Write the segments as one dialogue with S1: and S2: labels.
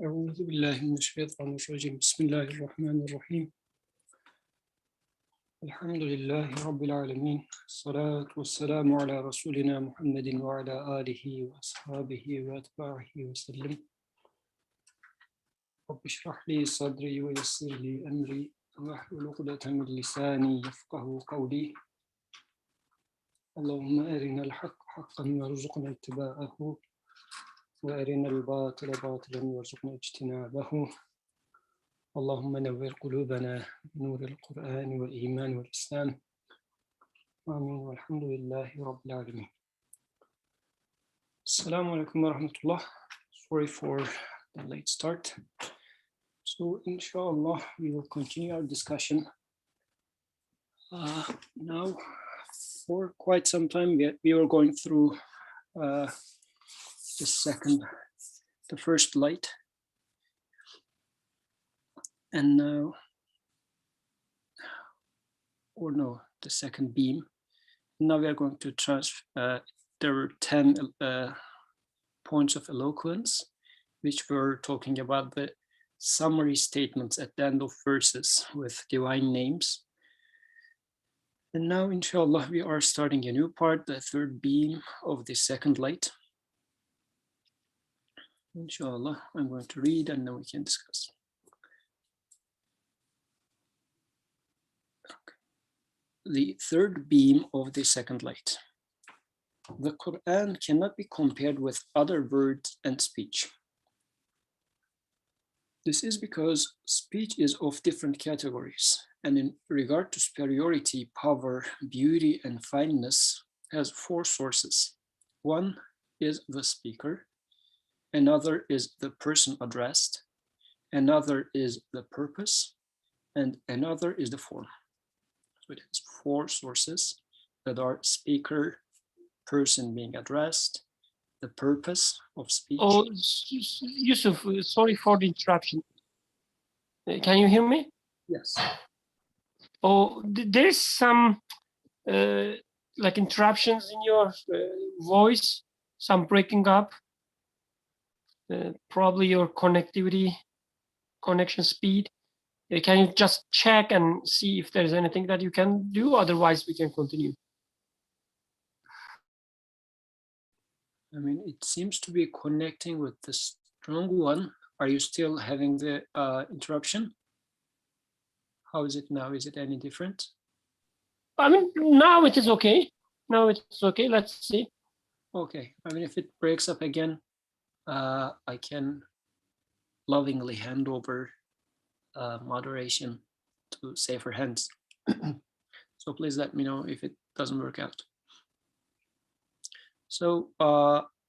S1: أعوذ بالله من الشيطان الرجيم بسم الله الرحمن الرحيم الحمد لله رب العالمين الصلاة والسلام على رسولنا محمد وعلى آله وأصحابه وأتباعه وسلم رب اشرح لي صدري ويسر لي أمري واحلل عقدة من لساني يفقهوا قولي اللهم أرنا الحق حقا وارزقنا اتباعه وأرنا الباطل باطلا وارزقنا اجتنابه اللهم نور قلوبنا بنور القرآن والإيمان والإسلام آمين والحمد لله رب العالمين. Assalamu alaikum wa rahmatullah. Sorry for the late start. So inshallah we will continue our discussion. Now for quite some time we were going through the first light, and now, the second beam. Now we are going to there were 10 points of eloquence, which were talking about the summary statements at the end of verses with divine names. And now, inshallah, we are starting a new part, the third beam of the second light. Inshallah, I'm going to read and then we can discuss. The third beam of the second light. The Quran cannot be compared with other words and speech. This is because speech is of different categories, and in regard to superiority, power, beauty, and fineness, has four sources. One is the speaker, another is the person addressed, another is the purpose, and another is the form. So it has four sources that are speaker, person being addressed, the purpose of speech.
S2: Oh, Yusuf, sorry for the interruption. Can you hear me?
S1: Yes.
S2: Oh, there's some like interruptions in your voice, some breaking up. Probably your connection speed. Can you just check and see if there's anything that you can do? Otherwise, we can continue.
S1: I mean, it seems to be connecting with the strong one. Are you still having the interruption? How is it now? Is it any different?
S2: I mean, now it is okay. Now it's okay. Let's see.
S1: Okay. I mean, if it breaks up again, I can lovingly hand over moderation to safer hands. So please let me know if it doesn't work out. So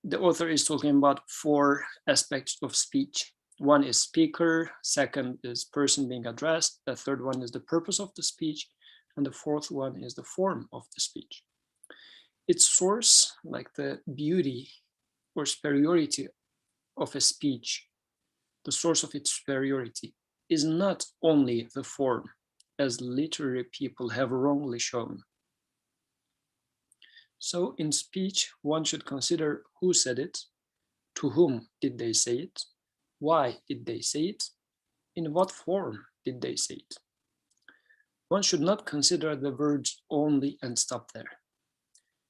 S1: the author is talking about four aspects of speech. One is speaker, second is person being addressed, the third one is the purpose of the speech, and the fourth one is the form of the speech. Its source, like the beauty or superiority of a speech, the source of its superiority is not only the form, as literary people have wrongly shown. So in speech, one should consider who said it, to whom did they say it, why did they say it, in what form did they say it. One should not consider the words only and stop there.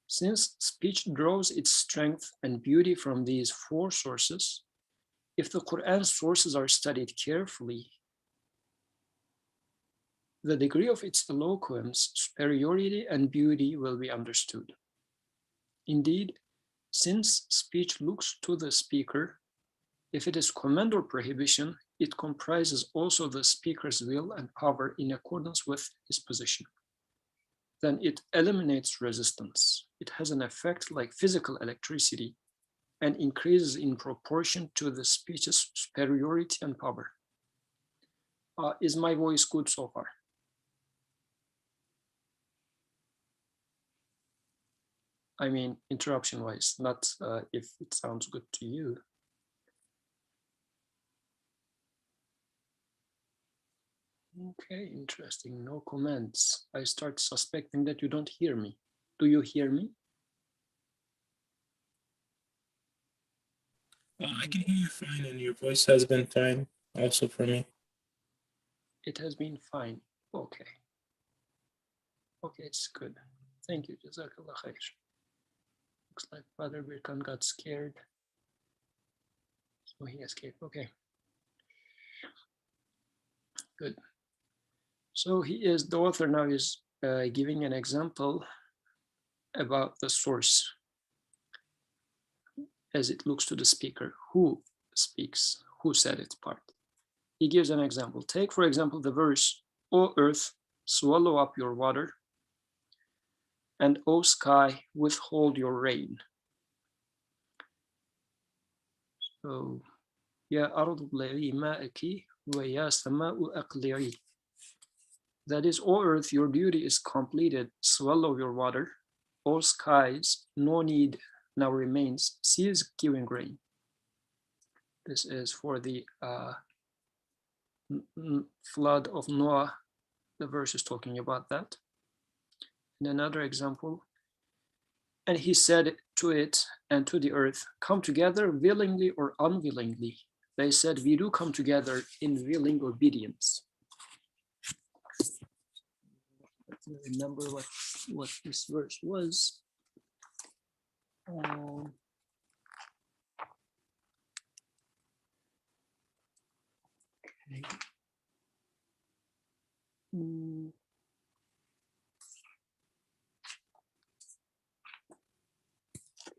S1: Since speech draws its strength and beauty from these four sources, if the Quran's sources are studied carefully, the degree of its eloquence, superiority, and beauty will be understood. Indeed, since speech looks to the speaker, if it is command or prohibition, it comprises also the speaker's will and power in accordance with his position. Then it eliminates resistance. It has an effect like physical electricity and increases in proportion to the speech's superiority and power. Is my voice good so far? I mean, interruption-wise, not if it sounds good to you. Okay, interesting. No comments. I start suspecting that you don't hear me. Do you hear me?
S3: I can hear you fine, and your voice has been fine also for me.
S1: It has been fine. Okay. Okay, it's good. Thank you. Jazakallah khair. Looks like Father Birkan got scared. So he escaped. Okay. Good. So the author now is giving an example about the source as it looks to the speaker. Who speaks? Who said it part? He gives an example. Take, for example, the verse, O earth, swallow up your water, and O sky, withhold your rain. So, Ya ardu blari ma'aki, wa ya sama'u aqli'i. That is, O earth, your duty is completed, swallow your water. O skies, no need now remains, cease giving rain. This is for the flood of Noah. The verse is talking about that. And another example, and he said to it and to the earth, come together willingly or unwillingly. They said, we do come together in willing obedience. Let me remember what this verse was. Okay.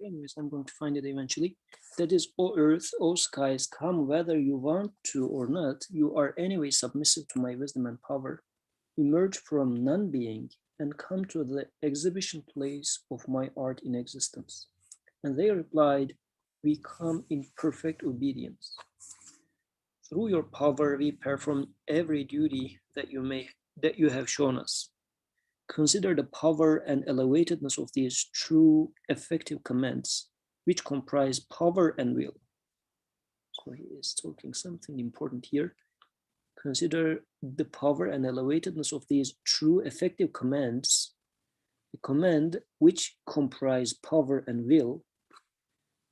S1: Anyways, I'm going to find it eventually. That is, O earth, O skies, come whether you want to or not, you are anyway submissive to my wisdom and power. Emerge from non-being and come to the exhibition place of my art in existence. And they replied, we come in perfect obedience. Through your power, we perform every duty that you have shown us. Consider the power and elevatedness of these true effective commands, which comprise power and will. So he is talking something important here. Consider the power and elevatedness of these true effective commands, the command which comprise power and will.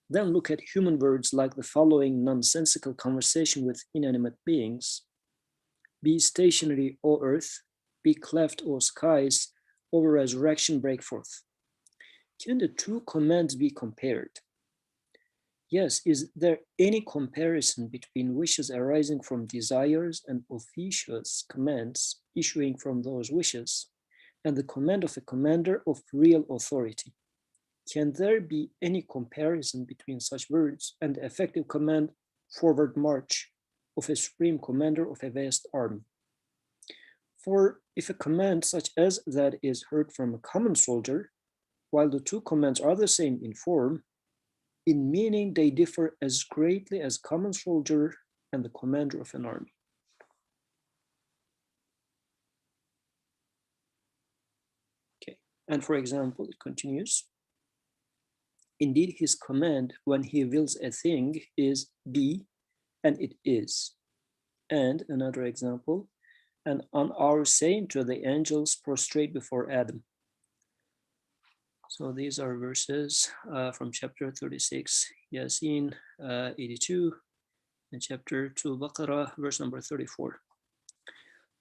S1: Then look at human words like the following nonsensical conversation with inanimate beings. Be stationary, O earth, be cleft, O skies, O resurrection break forth. Can the two commands be compared? Yes, is there any comparison between wishes arising from desires and officious commands issuing from those wishes, and the command of a commander of real authority? Can there be any comparison between such words and the effective command, forward march, of a supreme commander of a vast army? For if a command such as that is heard from a common soldier, while the two commands are the same in form, in meaning they differ as greatly as common soldier and the commander of an army. Okay, and for example, it continues. Indeed, his command when he wills a thing is be, and it is. And another example, and on our saying to the angels, prostrate before Adam. So these are verses from chapter 36, Yasin 82, and chapter 2, Baqarah, verse number 34.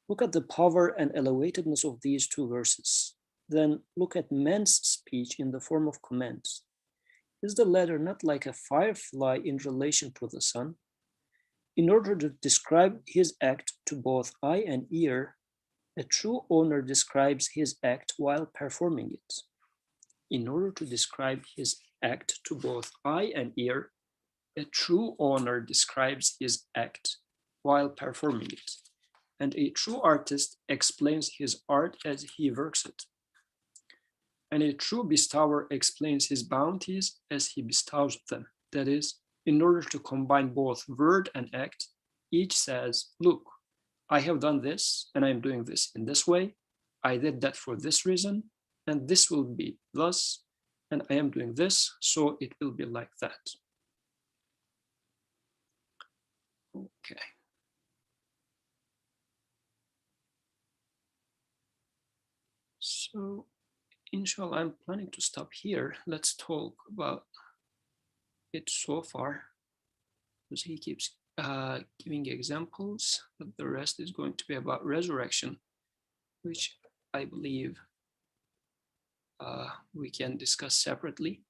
S1: Look at the power and elevatedness of these two verses. Then look at man's speech in the form of commands. Is the latter not like a firefly in relation to the sun? In order to describe his act to both eye and ear, a true owner describes his act while performing it. In order to describe his act to both eye and ear, a true owner describes his act while performing it, and a true artist explains his art as he works it. And a true bestower explains his bounties as he bestows them. That is, in order to combine both word and act, each says, look, I have done this, and I am doing this in this way. I did that for this reason, and this will be thus, and I am doing this, so it will be like that. Okay. So, inshallah, I'm planning to stop here. Let's talk about it so far. because he keeps giving examples, but the rest is going to be about resurrection, which I believe we can discuss separately.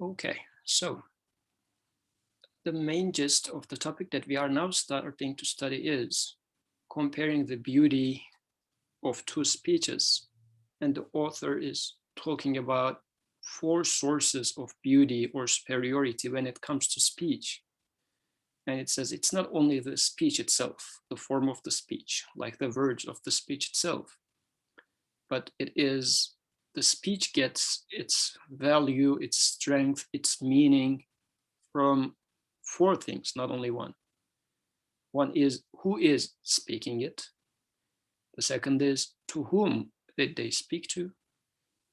S1: Okay, so the main gist of the topic that we are now starting to study is comparing the beauty of two speeches. And the author is talking about 4 sources of beauty or superiority when it comes to speech. And it says it's not only the speech itself, the form of the speech, like the words of the speech itself, but it is the speech gets its value, its strength, its meaning from 4 things, not only one. One is who is speaking it. The second is to whom did they speak to.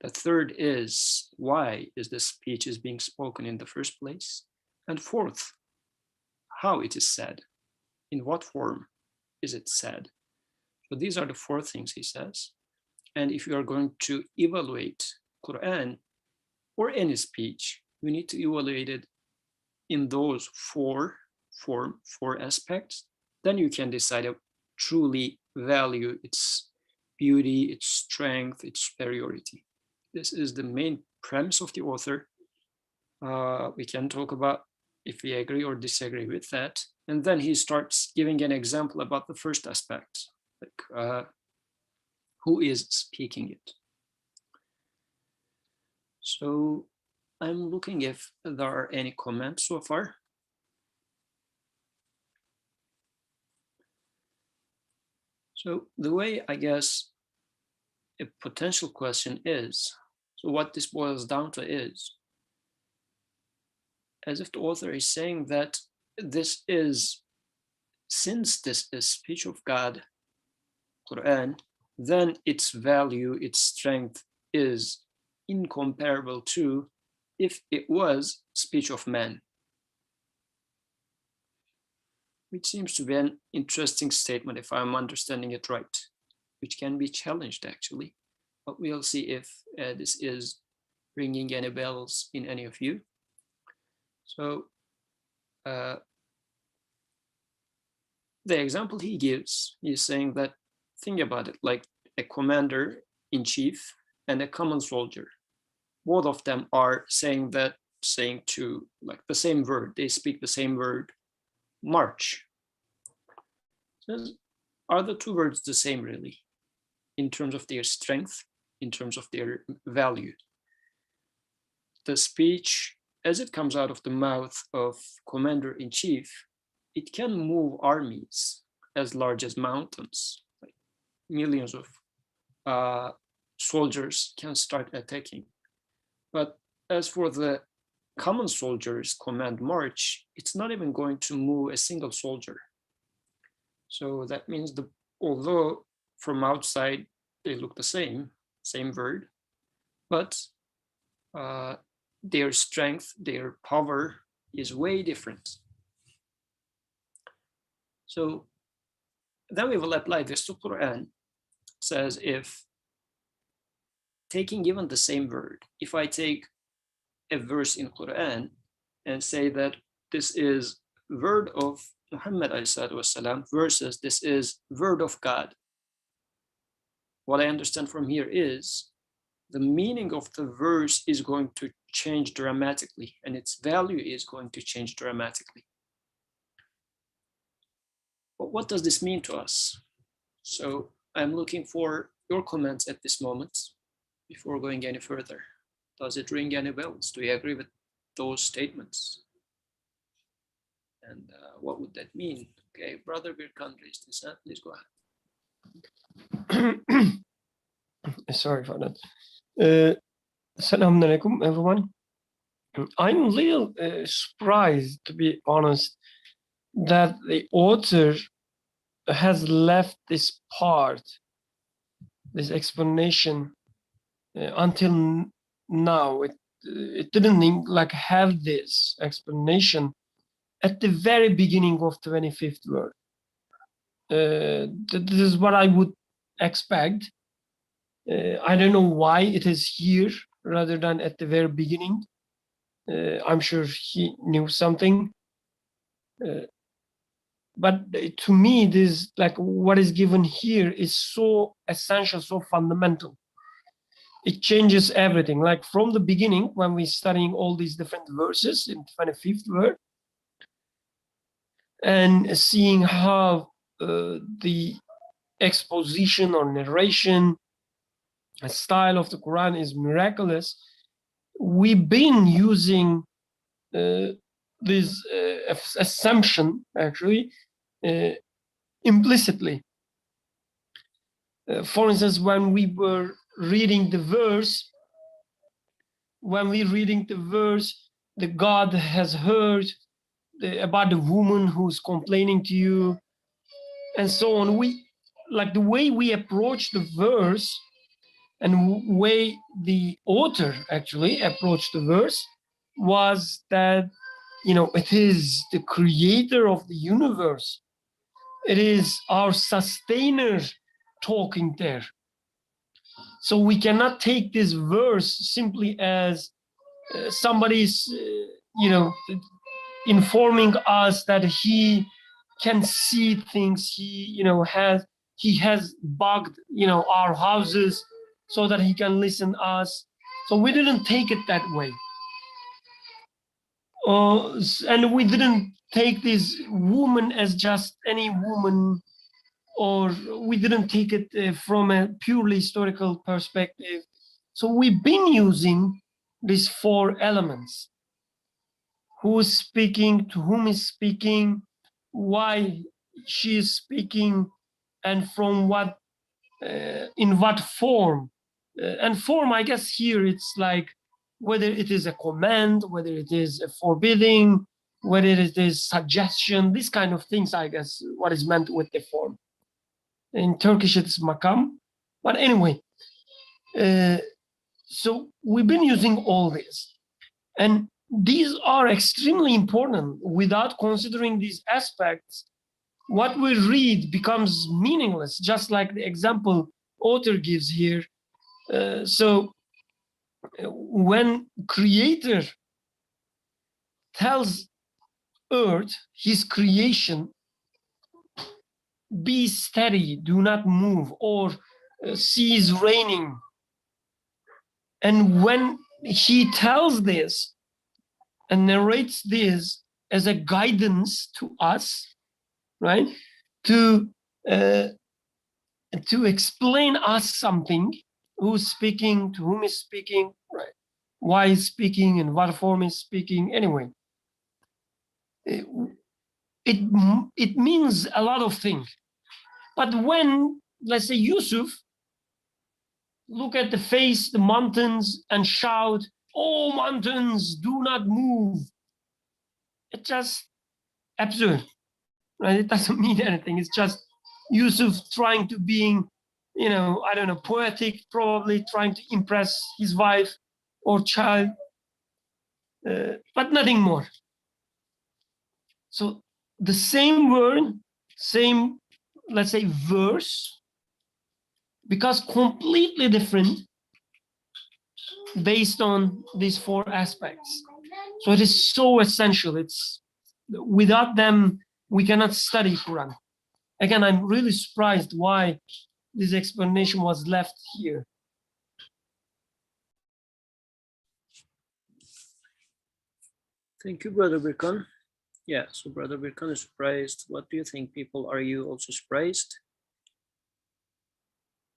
S1: The third is why is the speech is being spoken in the first place. And fourth, how it is said, in what form is it said. So these are the 4 things he says. And if you are going to evaluate Quran or any speech, you need to evaluate it in those 4 aspects. Then you can decide to truly value its beauty, its strength, its superiority. This is the main premise of the author. We can talk about if we agree or disagree with that. And then he starts giving an example about the first aspect, like who is speaking it. So I'm looking if there are any comments so far. So the way, I guess, a potential question is, so what this boils down to is, as if the author is saying that this is, since this is speech of God, Quran, then its value, its strength is incomparable to if it was speech of man. Which seems to be an interesting statement if I'm understanding it right, which can be challenged actually, but we'll see if this is ringing any bells in any of you. So the example he gives is saying that, think about it, like a commander in chief and a common soldier. Both of them are saying to like the same word, they speak the same word, march. So are the 2 words the same really in terms of their strength, in terms of their value? The speech, as it comes out of the mouth of commander-in-chief, it can move armies as large as mountains. Like millions of soldiers can start attacking. But as for the common soldiers command march, it's not even going to move a single soldier. So that means although from outside they look the same word, but their strength, their power is way different. So then we will apply this to Quran. It says if taking even the same word, if I take a verse in Quran and say that this is word of Muhammad والسلام, versus this is word of God, what I understand from here is the meaning of the verse is going to change dramatically and its value is going to change dramatically. But what does this mean to us? So I'm looking for your comments at this moment before going any further. Does it ring any bells? Do you agree with those statements? And what would that mean? Okay, Brother Birkan raised his hand. Please go ahead.
S2: Sorry for that. Assalamu alaikum, everyone. I'm a little surprised, to be honest, that the author has left this part, this explanation, until now. It didn't like have this explanation at the very beginning of 25th word. This is what I would expect. I don't know why it is here rather than at the very beginning. I'm sure he knew something. But to me, this, like what is given here, is so essential, so fundamental. It changes everything. Like from the beginning, when we're studying all these different verses in 25th verse, and seeing how the exposition or narration style of the Quran is miraculous, we've been using this assumption actually implicitly. For instance, when we were reading the verse, the God has heard about the woman who's complaining to you, and so on. We, like the way we approach the verse and way the author actually approached the verse was that, it is the creator of the universe. It is our sustainer talking there. So we cannot take this verse simply as somebody's, informing us that he can see things. He has bugged, our houses so that he can listen us. So we didn't take it that way. And we didn't take this woman as just any woman, or we didn't take it from a purely historical perspective. So we've been using these four elements: who is speaking, to whom is speaking, why she is speaking, and from what, in what form. And form, I guess here it's like whether it is a command, whether it is a forbidding, whether it is suggestion, these kind of things, I guess, what is meant with the form. In Turkish, it's makam. But anyway, so we've been using all this. And these are extremely important. Without considering these aspects, what we read becomes meaningless, just like the example author gives here. So when Creator tells earth, his creation, be steady, do not move, or cease raining, and when he tells this and narrates this as a guidance to us, right, to explain us something, who's speaking, to whom is speaking, right, why is speaking, and what form is speaking. Anyway, it means a lot of things. But when, let's say, Yusuf look at the face, the mountains, and shout, "Oh, mountains, do not move," it's just absurd, right? It doesn't mean anything. It's just Yusuf trying to being, I don't know, poetic, probably trying to impress his wife or child, but nothing more. So the same word, same, let's say, verse, because completely different based on these four aspects. So it is so essential. It's without them, we cannot study Quran. Again, I'm really surprised why this explanation was left here.
S1: Thank you, Brother Birkan. Yeah, so Brother Birkan is surprised. What do you think, people? Are you also surprised?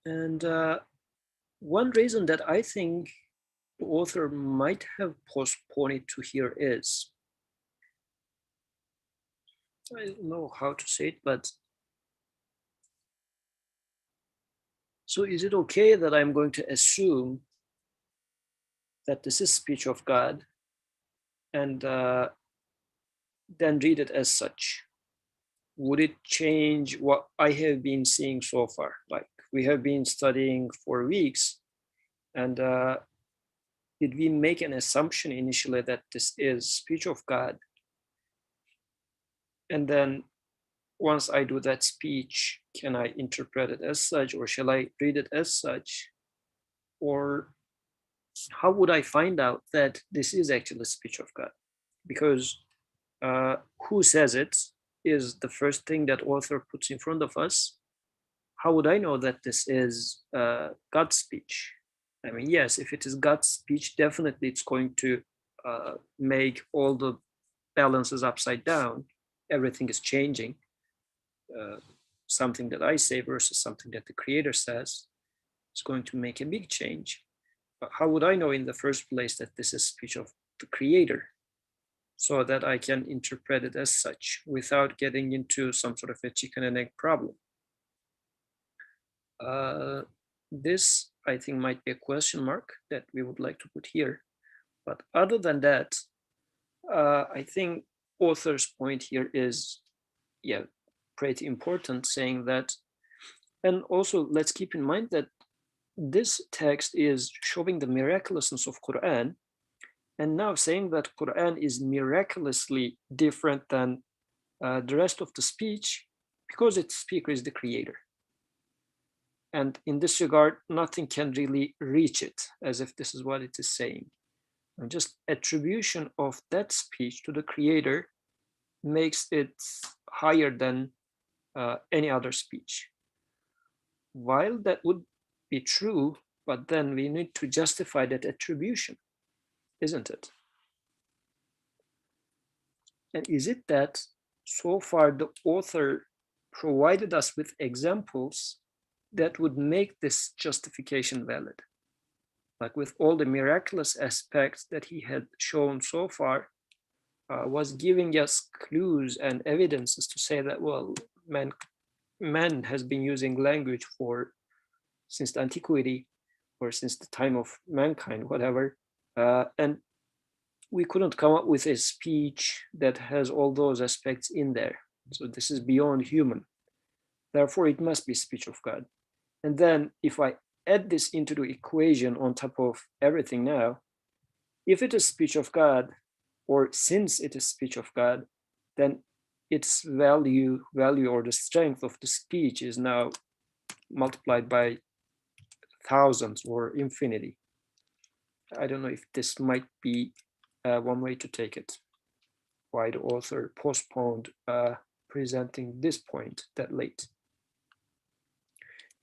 S1: And one reason that I think the author might have postponed it to here is, I don't know how to say it, but so is it okay that I'm going to assume that this is speech of God and then read it as such? Would it change what I have been seeing so far? Like, we have been studying for weeks, and did we make an assumption initially that this is speech of God? And then once I do that speech, can I interpret it as such, or shall I read it as such? Or how would I find out that this is actually the speech of God? Because who says it is the first thing that author puts in front of us. How would I know that this is God's speech? I mean, yes, if it is God's speech, definitely it's going to make all the balances upside down. Everything is changing. Something that I say versus something that the creator says is going to make a big change. But how would I know in the first place that this is speech of the creator, so that I can interpret it as such without getting into some sort of a chicken and egg problem? This, I think, might be a question mark that we would like to put here. But other than that, I think author's point here is, yeah, pretty important, saying that, and also let's keep in mind that this text is showing the miraculousness of Quran, and now saying that Quran is miraculously different than the rest of the speech because its speaker is the creator. And in this regard, nothing can really reach it, as if this is what it is saying. And just attribution of that speech to the creator makes it higher than any other speech. While that would be true, but then we need to justify that attribution, isn't it? And is it that so far the author provided us with examples that would make this justification valid? Like with all the miraculous aspects that he had shown so far, was giving us clues and evidences to say that, well, man has been using language since the antiquity, or since the time of mankind, whatever, and we couldn't come up with a speech that has all those aspects in there. So this is beyond human. Therefore, it must be speech of God. And then if I add this into the equation on top of everything now, if it is speech of God, or since it is speech of God, then its value or the strength of the speech is now multiplied by thousands or infinity. I don't know if this might be one way to take it, why the author postponed presenting this point that late.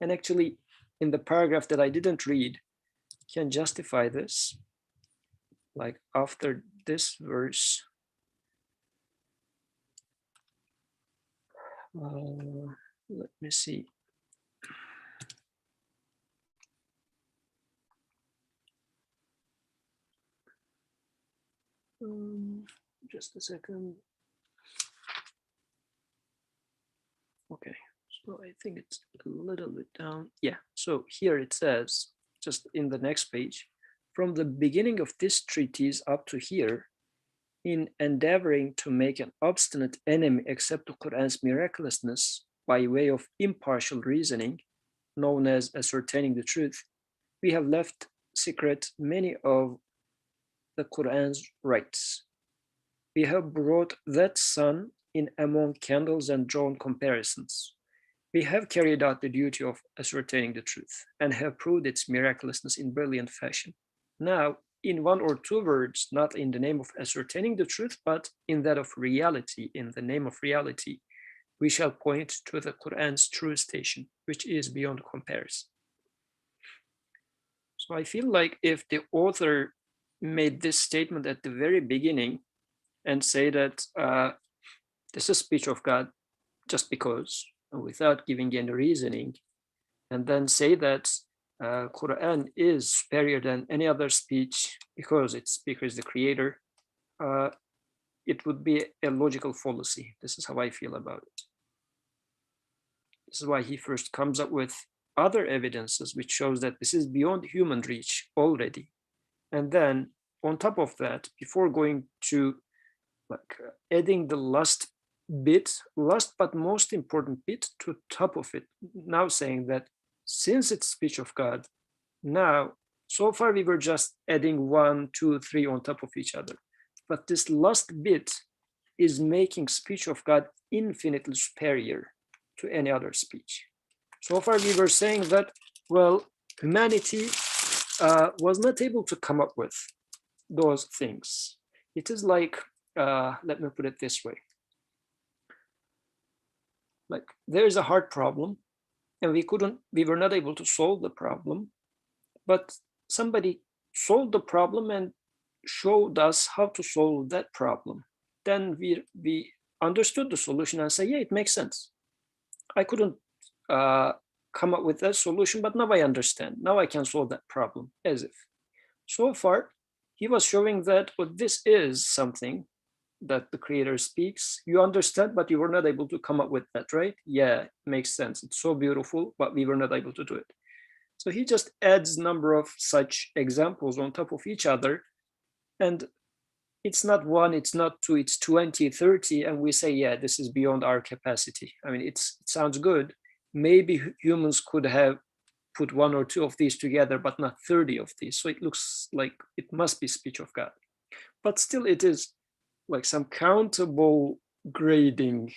S1: And actually, in the paragraph that I didn't read, can justify this. Like after this verse, let me see. Just a second. Okay, so I think it's a little bit down. Yeah, so here it says, just in the next page, from the beginning of this treatise up to here, in endeavoring to make an obstinate enemy accept the Quran's miraculousness by way of impartial reasoning, known as ascertaining the truth, we have left secret many of the Quran's rights. We have brought that sun in among candles and drawn comparisons. We have carried out the duty of ascertaining the truth and have proved its miraculousness in brilliant fashion. Now, in one or two words, not in the name of ascertaining the truth, but in that of reality, in the name of reality, we shall point to the Quran's true station, which is beyond comparison. So I feel like if the author made this statement at the very beginning and say that this is speech of God just because, without giving any reasoning, and then say that Quran is superior than any other speech because its speaker is the creator, it would be a logical fallacy. This is how I feel about it. This is why he first comes up with other evidences which shows that this is beyond human reach already. And then on top of that, before going to adding the last but most important bit to top of it, now saying that since it's speech of God, now, so far we were just adding 1, 2, 3 on top of each other. But this last bit is making speech of God infinitely superior to any other speech. So far we were saying that, well, humanity was not able to come up with those things. It is like, let me put it this way. Like there is a hard problem and we were not able to solve the problem, but somebody solved the problem and showed us how to solve that problem. Then we understood the solution and say, yeah, it makes sense. I couldn't come up with that solution, but now I understand. Now I can solve that problem, as if. So far, he was showing that this is something that the creator speaks. You understand, but you were not able to come up with that, right? Yeah, it makes sense. It's so beautiful, but we were not able to do it. So he just adds number of such examples on top of each other. And it's not one, it's not two, it's 20, 30. And we say, yeah, this is beyond our capacity. I mean, it sounds good. Maybe humans could have put one or two of these together, but not 30 of these. So it looks like it must be speech of God. But still, it is like some countable grading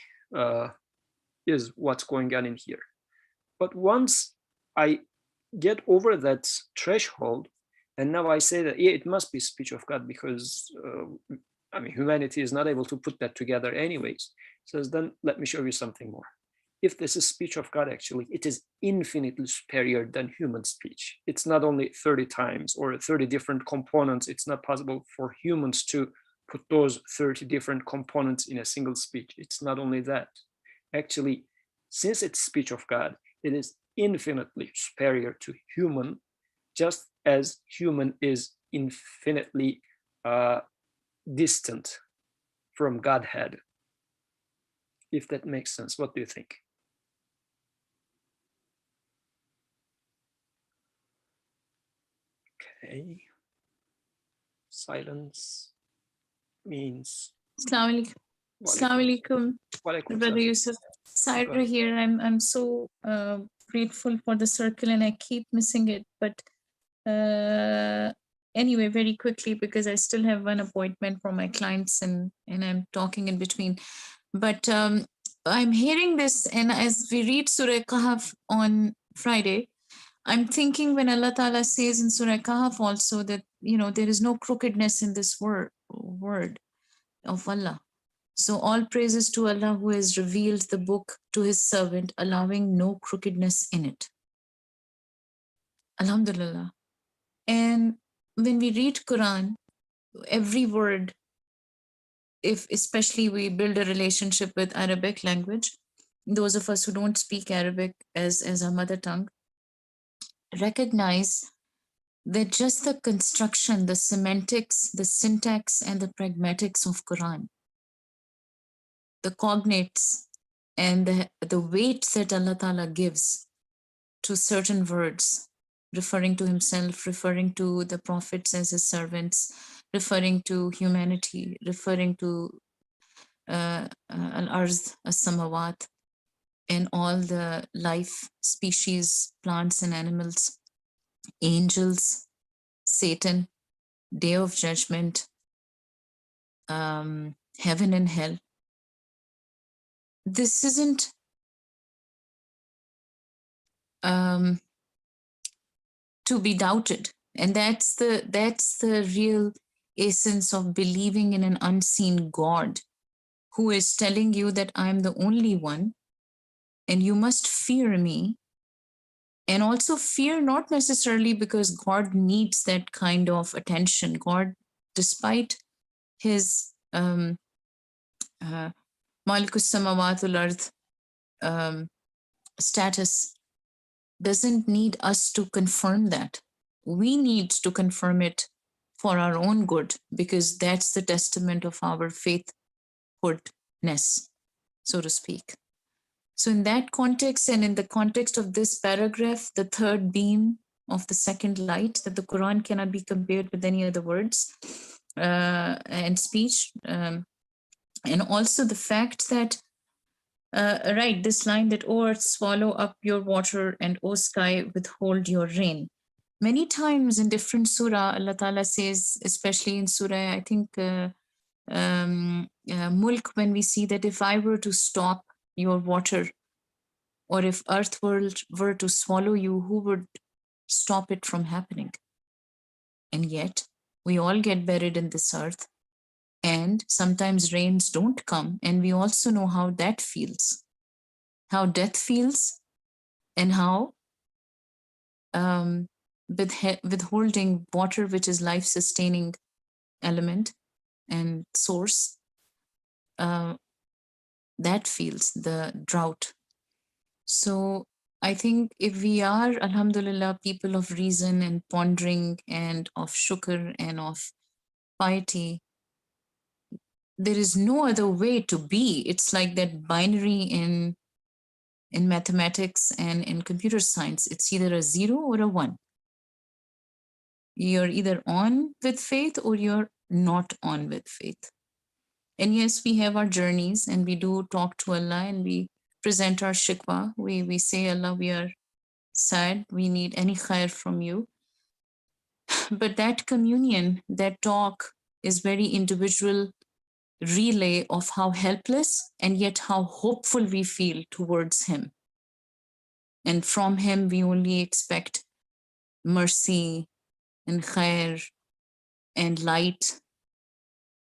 S1: is what's going on in here. But once I get over that threshold, and now I say that, yeah, it must be speech of God because, I mean, humanity is not able to put that together anyways. Says, then let me show you something more. If this is speech of God, actually, it is infinitely superior than human speech. It's not only 30 times or 30 different components. It's not possible for humans to put those 30 different components in a single speech. It's not only that. Actually, since it's speech of God, it is infinitely superior to human, just as human is infinitely distant from Godhead. If that makes sense, what do you think? Okay. Silence means.
S4: Assalamu alaikum. Assalamu alaikum. Brother Yusuf. Saira here. I'm so grateful for the circle and I keep missing it. But anyway, very quickly, because I still have one appointment for my clients and I'm talking in between. But I'm hearing this, and as we read Surah Kahf on Friday, I'm thinking when Allah Ta'ala says in Surah Kahf also that, there is no crookedness in this word of Allah. So all praises to Allah who has revealed the book to his servant, allowing no crookedness in it. Alhamdulillah. And when we read Quran, every word, if especially we build a relationship with Arabic language, those of us who don't speak Arabic as our mother tongue, recognize that just the construction, the semantics, the syntax, and the pragmatics of Quran, the cognates and the weight that Allah Ta'ala gives to certain words, referring to himself, referring to the prophets as his servants, referring to humanity, referring to al-arz, as-samawat, and all the life, species, plants and animals, angels, Satan, day of judgment, heaven and hell. This isn't to be doubted, and that's the real essence of believing in an unseen God who is telling you that I'm the only one and you must fear me. And also fear not necessarily because God needs that kind of attention. God, despite his Malikus Samawatul Ard status, doesn't need us to confirm that. We need to confirm it for our own good, because that's the testament of our faithfulness, so to speak. So in that context, and in the context of this paragraph, the third beam of the second light, that the Quran cannot be compared with any other words and speech. And also the fact that, right, this line that, "O earth, swallow up your water, and O sky, withhold your rain." Many times in different surah, Allah Ta'ala says, especially in surah, I think, Mulk, when we see that if I were to stop your water, or if earth were to swallow you, who would stop it from happening? And yet, we all get buried in this earth. And sometimes rains don't come. And we also know how that feels, how death feels, and how withholding water, which is life sustaining element and source, that feels the drought. So I think if we are, alhamdulillah, people of reason and pondering and of shukr and of piety, there is no other way to be. It's like that binary in mathematics and in computer science. It's either a 0 or a 1. You're either on with faith or you're not on with faith. And yes, we have our journeys and we do talk to Allah and we present our shikwa. We say, Allah, we are sad, we need any khair from you. But that communion, that talk is very individual relay of how helpless and yet how hopeful we feel towards him. And from him, we only expect mercy and khair and light.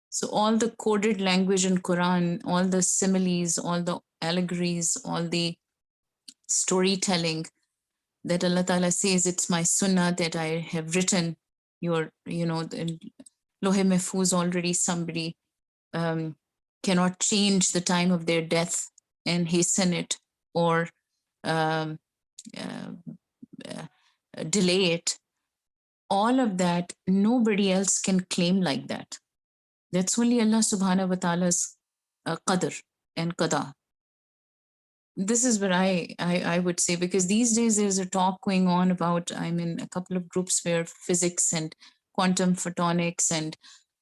S4: So all the coded language in Quran, all the similes, all the allegories, all the storytelling that Allah Ta'ala says, it's my sunnah that I have written. Your, in Lohe Mahfuz already somebody cannot change the time of their death and hasten it or delay it. All of that, nobody else can claim like that. That's only Allah subhanahu wa ta'ala's qadr and qada. This is what I would say, because these days there's a talk going on about, I'm in a couple of groups where physics and quantum photonics and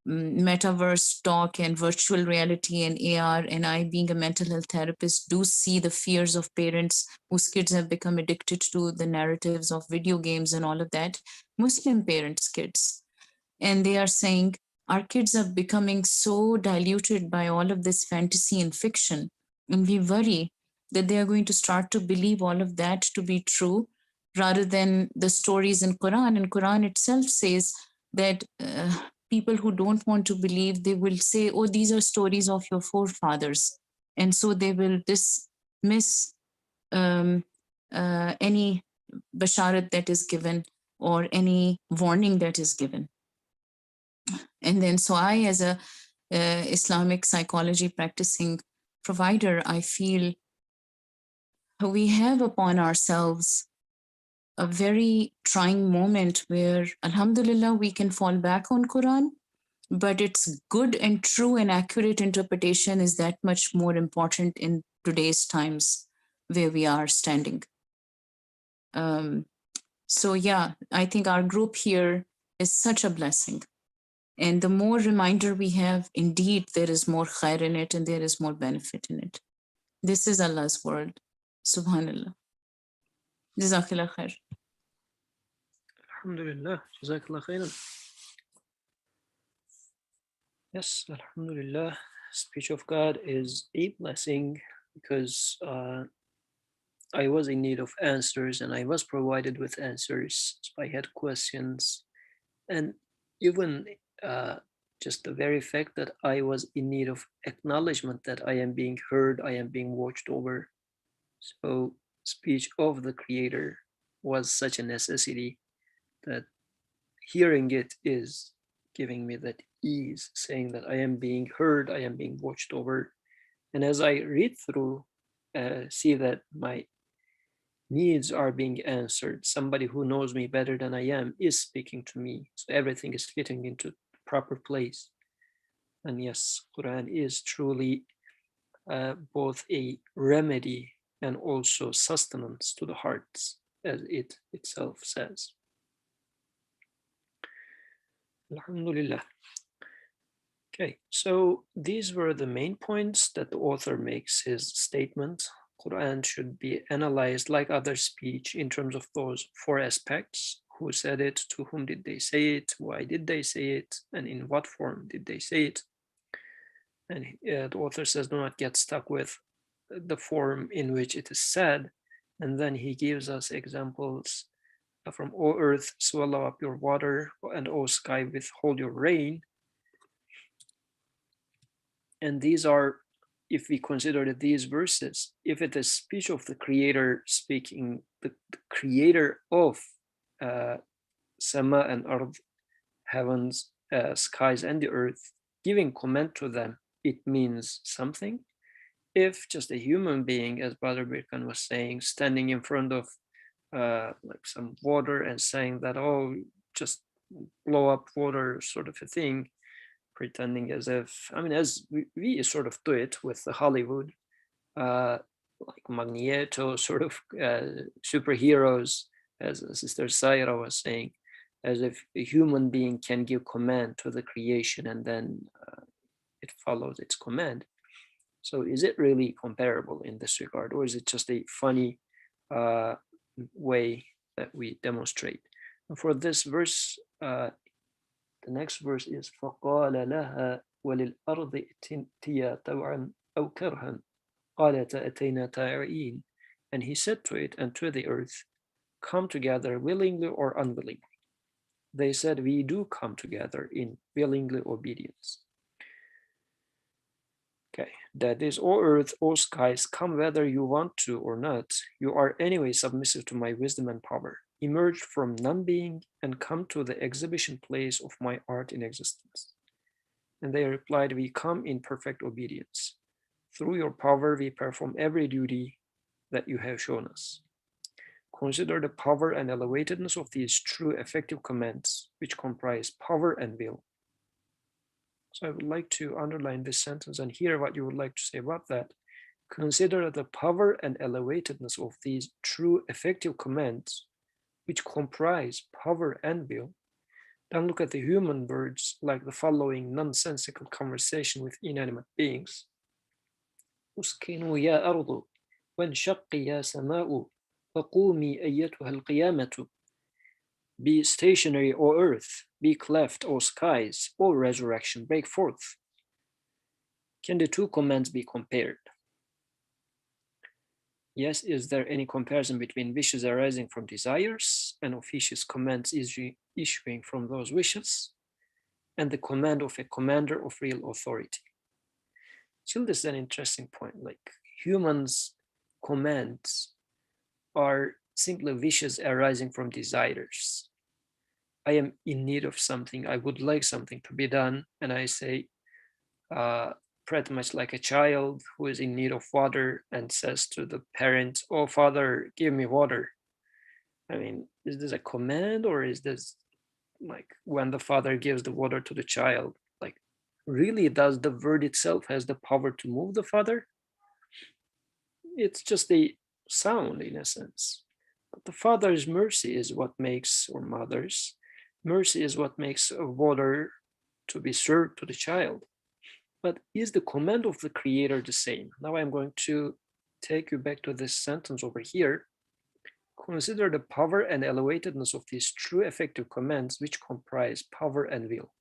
S4: metaverse talk and virtual reality and AR, and I, being a mental health therapist, do see the fears of parents whose kids have become addicted to the narratives of video games and all of that, Muslim parents' kids. And they are saying, our kids are becoming so diluted by all of this fantasy and fiction, and we worry that they are going to start to believe all of that to be true rather than the stories in Quran. And Quran itself says that people who don't want to believe, they will say, oh, these are stories of your forefathers. And so they will dismiss any basharat that is given or any warning that is given. And then, so I, as a Islamic psychology practicing provider, I feel we have upon ourselves a very trying moment where, alhamdulillah, we can fall back on Quran, but its good and true and accurate interpretation is that much more important in today's times where we are standing. So yeah, I think our group here is such a blessing. And the more reminder we have, indeed, there is more khair in it and there is more benefit in it. This is Allah's world. Subhanallah. Jazakallah khair.
S1: Alhamdulillah. Jazakallah khairan. Yes, alhamdulillah. Speech of God is a blessing because I was in need of answers and I was provided with answers. So I had questions. And even just the very fact that I was in need of acknowledgement that I am being heard, I am being watched over. So speech of the Creator was such a necessity that hearing it is giving me that ease, saying that I am being heard, I am being watched over. And as I read through, see that my needs are being answered. Somebody who knows me better than I am is speaking to me. So everything is fitting into the proper place. And yes, Quran is truly both a remedy and also sustenance to the hearts, as it itself says. Alhamdulillah. Okay, so these were the main points that the author makes his statement. Quran should be analyzed like other speech in terms of those 4 aspects. Who said it? To whom did they say it? Why did they say it? And in what form did they say it? And the author says, do not get stuck with the form in which it is said. And then he gives us examples from O earth, swallow up your water, and O sky, withhold your rain. And these are, if we consider that these verses, if it is speech of the Creator speaking, the Creator of Sama and Ard, heavens, skies, and the earth, giving command to them, it means something. If just a human being, as Brother Birkan was saying, standing in front of like some water and saying that, oh, just blow up water, sort of a thing, pretending as if, I mean, as we sort of do it with the Hollywood, like Magneto, sort of superheroes, as Sister Saira was saying, as if a human being can give command to the creation and then it follows its command. So is it really comparable in this regard, or is it just a funny way that we demonstrate? And for this verse, the next verse is فَقَالَ لَهَا وَلِلْأَرْضِ ائْتِيَا طَوْعًا أَوْ كَرْهًا قَالَتَا أَتَيْنَا طَائِعِينَ. And he said to it and to the earth, come together willingly or unwillingly. They said, we do come together in willingly obedience. Okay, that is, O earth, O skies, come whether you want to or not. You are anyway submissive to my wisdom and power. Emerge from non-being and come to the exhibition place of my art in existence. And they replied, we come in perfect obedience. Through your power, we perform every duty that you have shown us. Consider the power and elevatedness of these true effective commands, which comprise power and will. So I would like to underline this sentence and hear what you would like to say about that. Consider the power and elevatedness of these true effective commands, which comprise power and will. Then look at the human words like the following nonsensical conversation with inanimate beings. أسكنوا يا أرض وانشقي يا سماء وقومي أيتها القيامة. Be stationary, O earth, be cleft, O skies, O resurrection, break forth. Can the two commands be compared? Yes, is there any comparison between wishes arising from desires and officious commands issuing from those wishes and the command of a commander of real authority? Still, this is an interesting point. Like humans' commands are simply wishes arising from desires. I am in need of something. I would like something to be done. And I say, pretty much like a child who is in need of water and says to the parent, oh, father, give me water. I mean, is this a command, or is this like when the father gives the water to the child? Like, really, does the word itself has the power to move the father? It's just a sound in a sense. But the father's mercy is what makes, or mother's mercy is what makes water to be served to the child. But is the command of the Creator the same? Now I'm going to take you back to this sentence over here. Consider the power and elevatedness of these true effective commands which comprise power and will.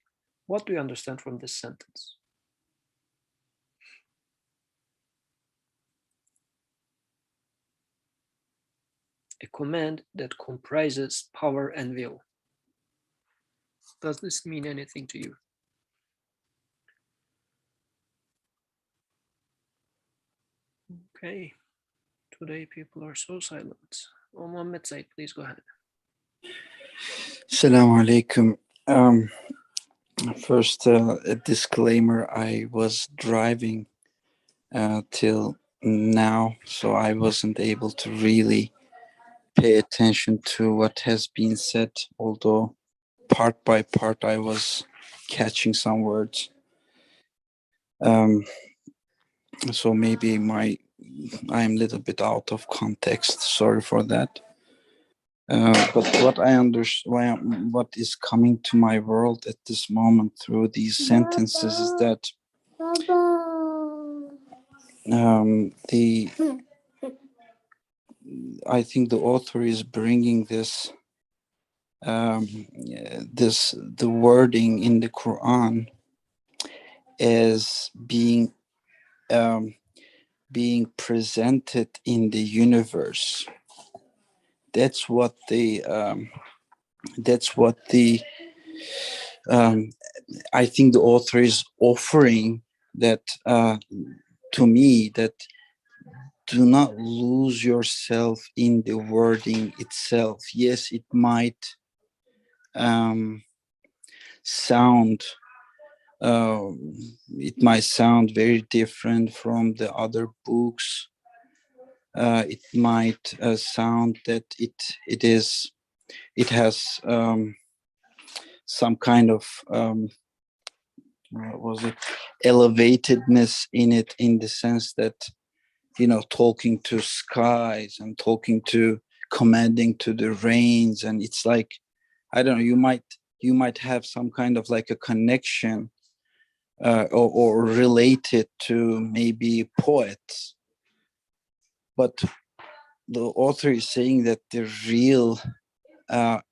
S1: What do you understand from this sentence? A command that comprises power and will. Does this mean anything to you? Okay, today people are so silent. Oh, Mohammed Said, please go ahead.
S5: Assalamu alaikum. First, a disclaimer, I was driving till now, so I wasn't able to really pay attention to what has been said, although part by part I was catching some words. So maybe I'm a little bit out of context, sorry for that. But what I understand, what is coming to my world at this moment through these sentences is that I think the author is bringing this the wording in the Quran as being presented in the universe, that's what the I think the author is offering, that to me, that do not lose yourself in the wording itself. Yes, it might sound it might sound very different from the other books. It might sound that it has some kind of what was it, elevatedness in it, in the sense that, talking to skies and talking to, commanding to the rains, and it's like, I don't know, you might have some kind of like a connection or related to maybe poets, but the author is saying that the real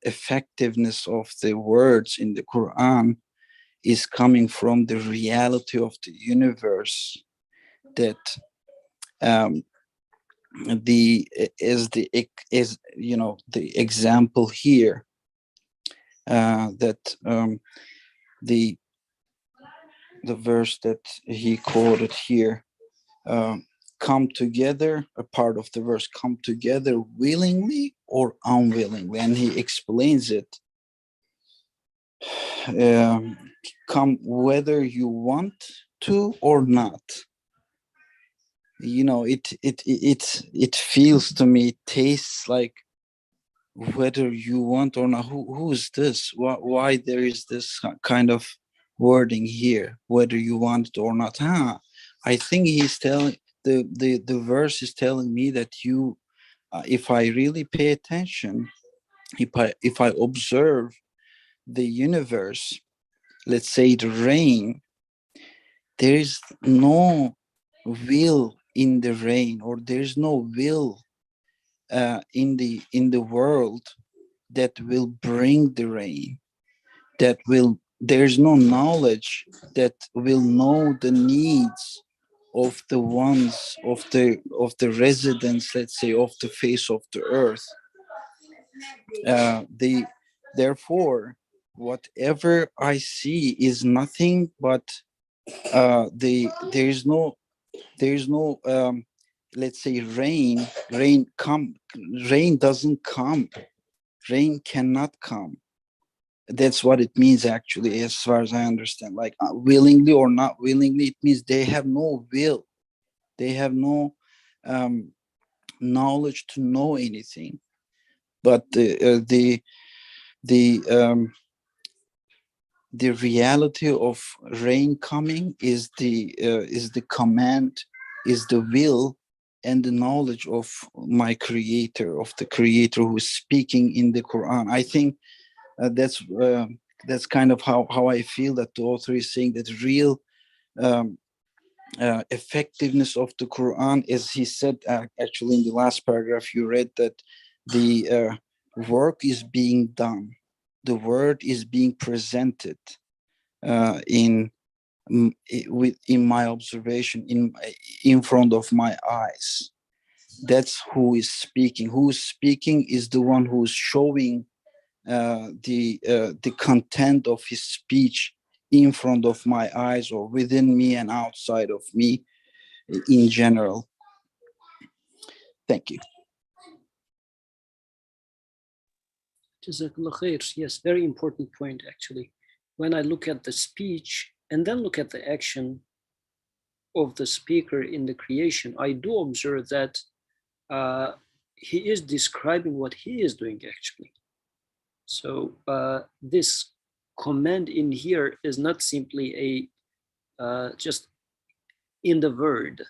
S5: effectiveness of the words in the Quran is coming from the reality of the universe, that the example here, that the verse that he quoted here, come together, a part of the verse, come together willingly or unwillingly, and he explains it, come whether you want to or not. It feels to me, it tastes like whether you want or not. Who is this? Why there is this kind of wording here, whether you want it or not? I think he's telling, the verse is telling me that you, if I really pay attention, if I observe the universe, let's say the rain, there is no will in the rain, or there's no will in the world that will bring the rain, there's no knowledge that will know the needs of the ones, of the residents, let's say, of the face of the earth. Therefore, whatever I see is nothing but there's no let's say rain doesn't come, rain cannot come. That's what it means, actually, as far as I understand. Like, willingly or not willingly, it means they have no will, they have no knowledge to know anything. But the reality of rain coming is the command, is the will, and the knowledge of my creator, of the creator who is speaking in the Quran. I think that's kind of how I feel, that the author is saying that real effectiveness of the Quran, as he said, actually in the last paragraph you read, that the work is being done, the word is being presented in my observation, in front of my eyes. That's who is speaking. Who is speaking is the one who is showing the content of his speech in front of my eyes, or within me and outside of me in general. Thank you.
S1: Jazakallah khair. Yes, very important point, actually. When I look at the speech and then look at the action of the speaker in the creation, I do observe that he is describing what he is doing, actually. So this command in here is not simply just in the word,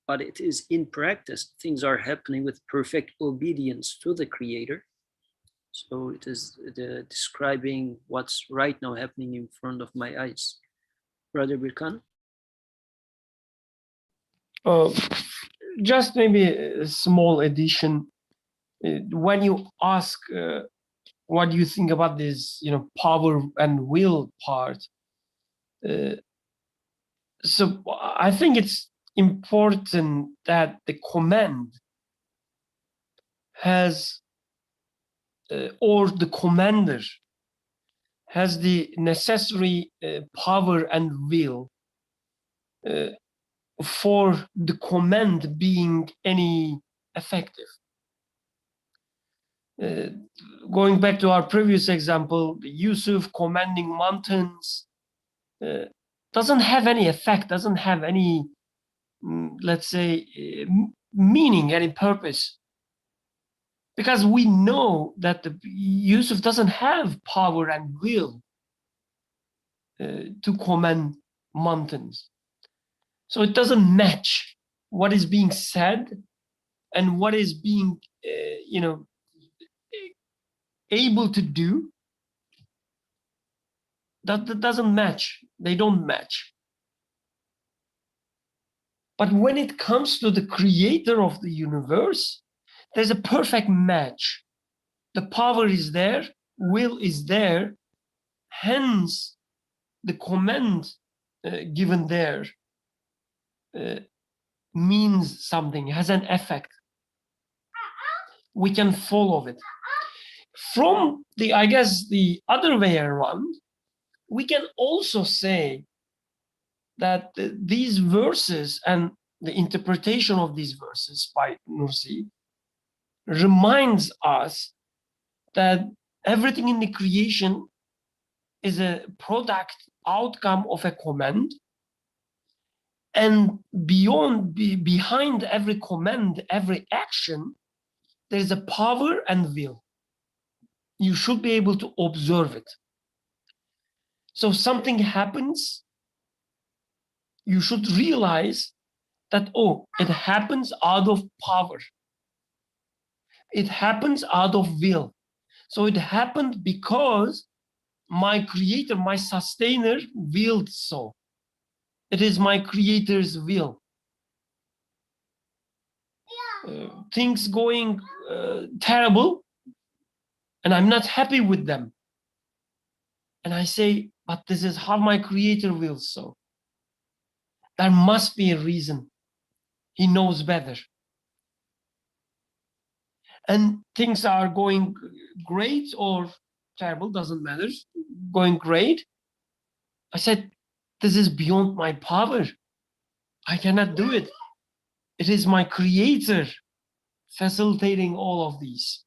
S1: but it is in practice. Things are happening with perfect obedience to the creator. So it is describing what's right now happening in front of my eyes. Brother Birkan?
S2: Just maybe a small addition. When you ask what do you think about this, power and will part, so I think it's important that the command has or the commander has the necessary power and will for the command being any effective. Going back to our previous example, Yusuf commanding mountains doesn't have any effect, doesn't have any, let's say, meaning, any purpose. Because we know that the Yusuf doesn't have power and will to command mountains. So it doesn't match what is being said and what is being, able to do. That doesn't match. They don't match. But when it comes to the creator of the universe, there's a perfect match. The power is there, will is there, hence the command given there means something, has an effect. We can follow it. From the, I guess, the other way around, we can also say that these verses and the interpretation of these verses by Nursi reminds us that everything in the creation is a product, outcome of a command. And behind every command, every action, there is a power and will. You should be able to observe it. So something happens, you should realize that, oh, it happens out of power. It happens out of will. So it happened because my creator, my sustainer willed so. It is my creator's will. Things going terrible, and I'm not happy with them. And I say, but this is how my creator wills so. There must be a reason. He knows better. And things are going great or terrible, doesn't matter, going great. I said, this is beyond my power. I cannot do it. It is my creator facilitating all of these.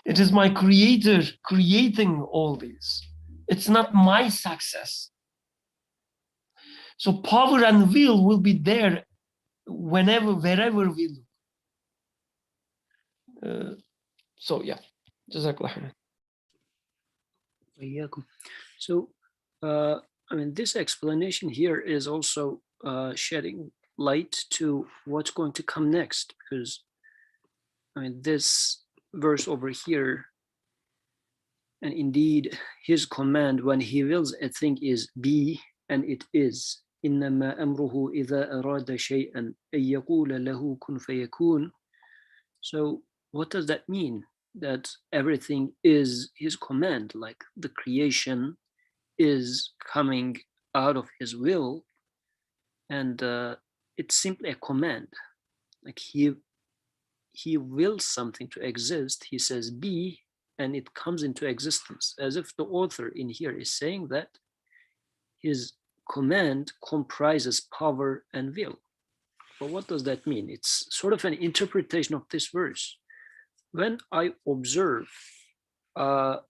S2: It is my creator creating all these. It's not my success. So power and will be there whenever, wherever we look. So yeah, Jazakallah khairan.
S1: So, I mean, this explanation here is also shedding light to what's going to come next, because, I mean, this verse over here, and indeed his command when he wills a thing is be, and it is. إنما أمره إذا أراد شيئا أن يقول له كن فيكون. So what does that mean? That everything is his command, like the creation is coming out of his will, and it's simply a command. Like he wills something to exist, he says be, and it comes into existence, as if the author in here is saying that his command comprises power and will. But what does that mean? It's sort of an interpretation of this verse. When I observe an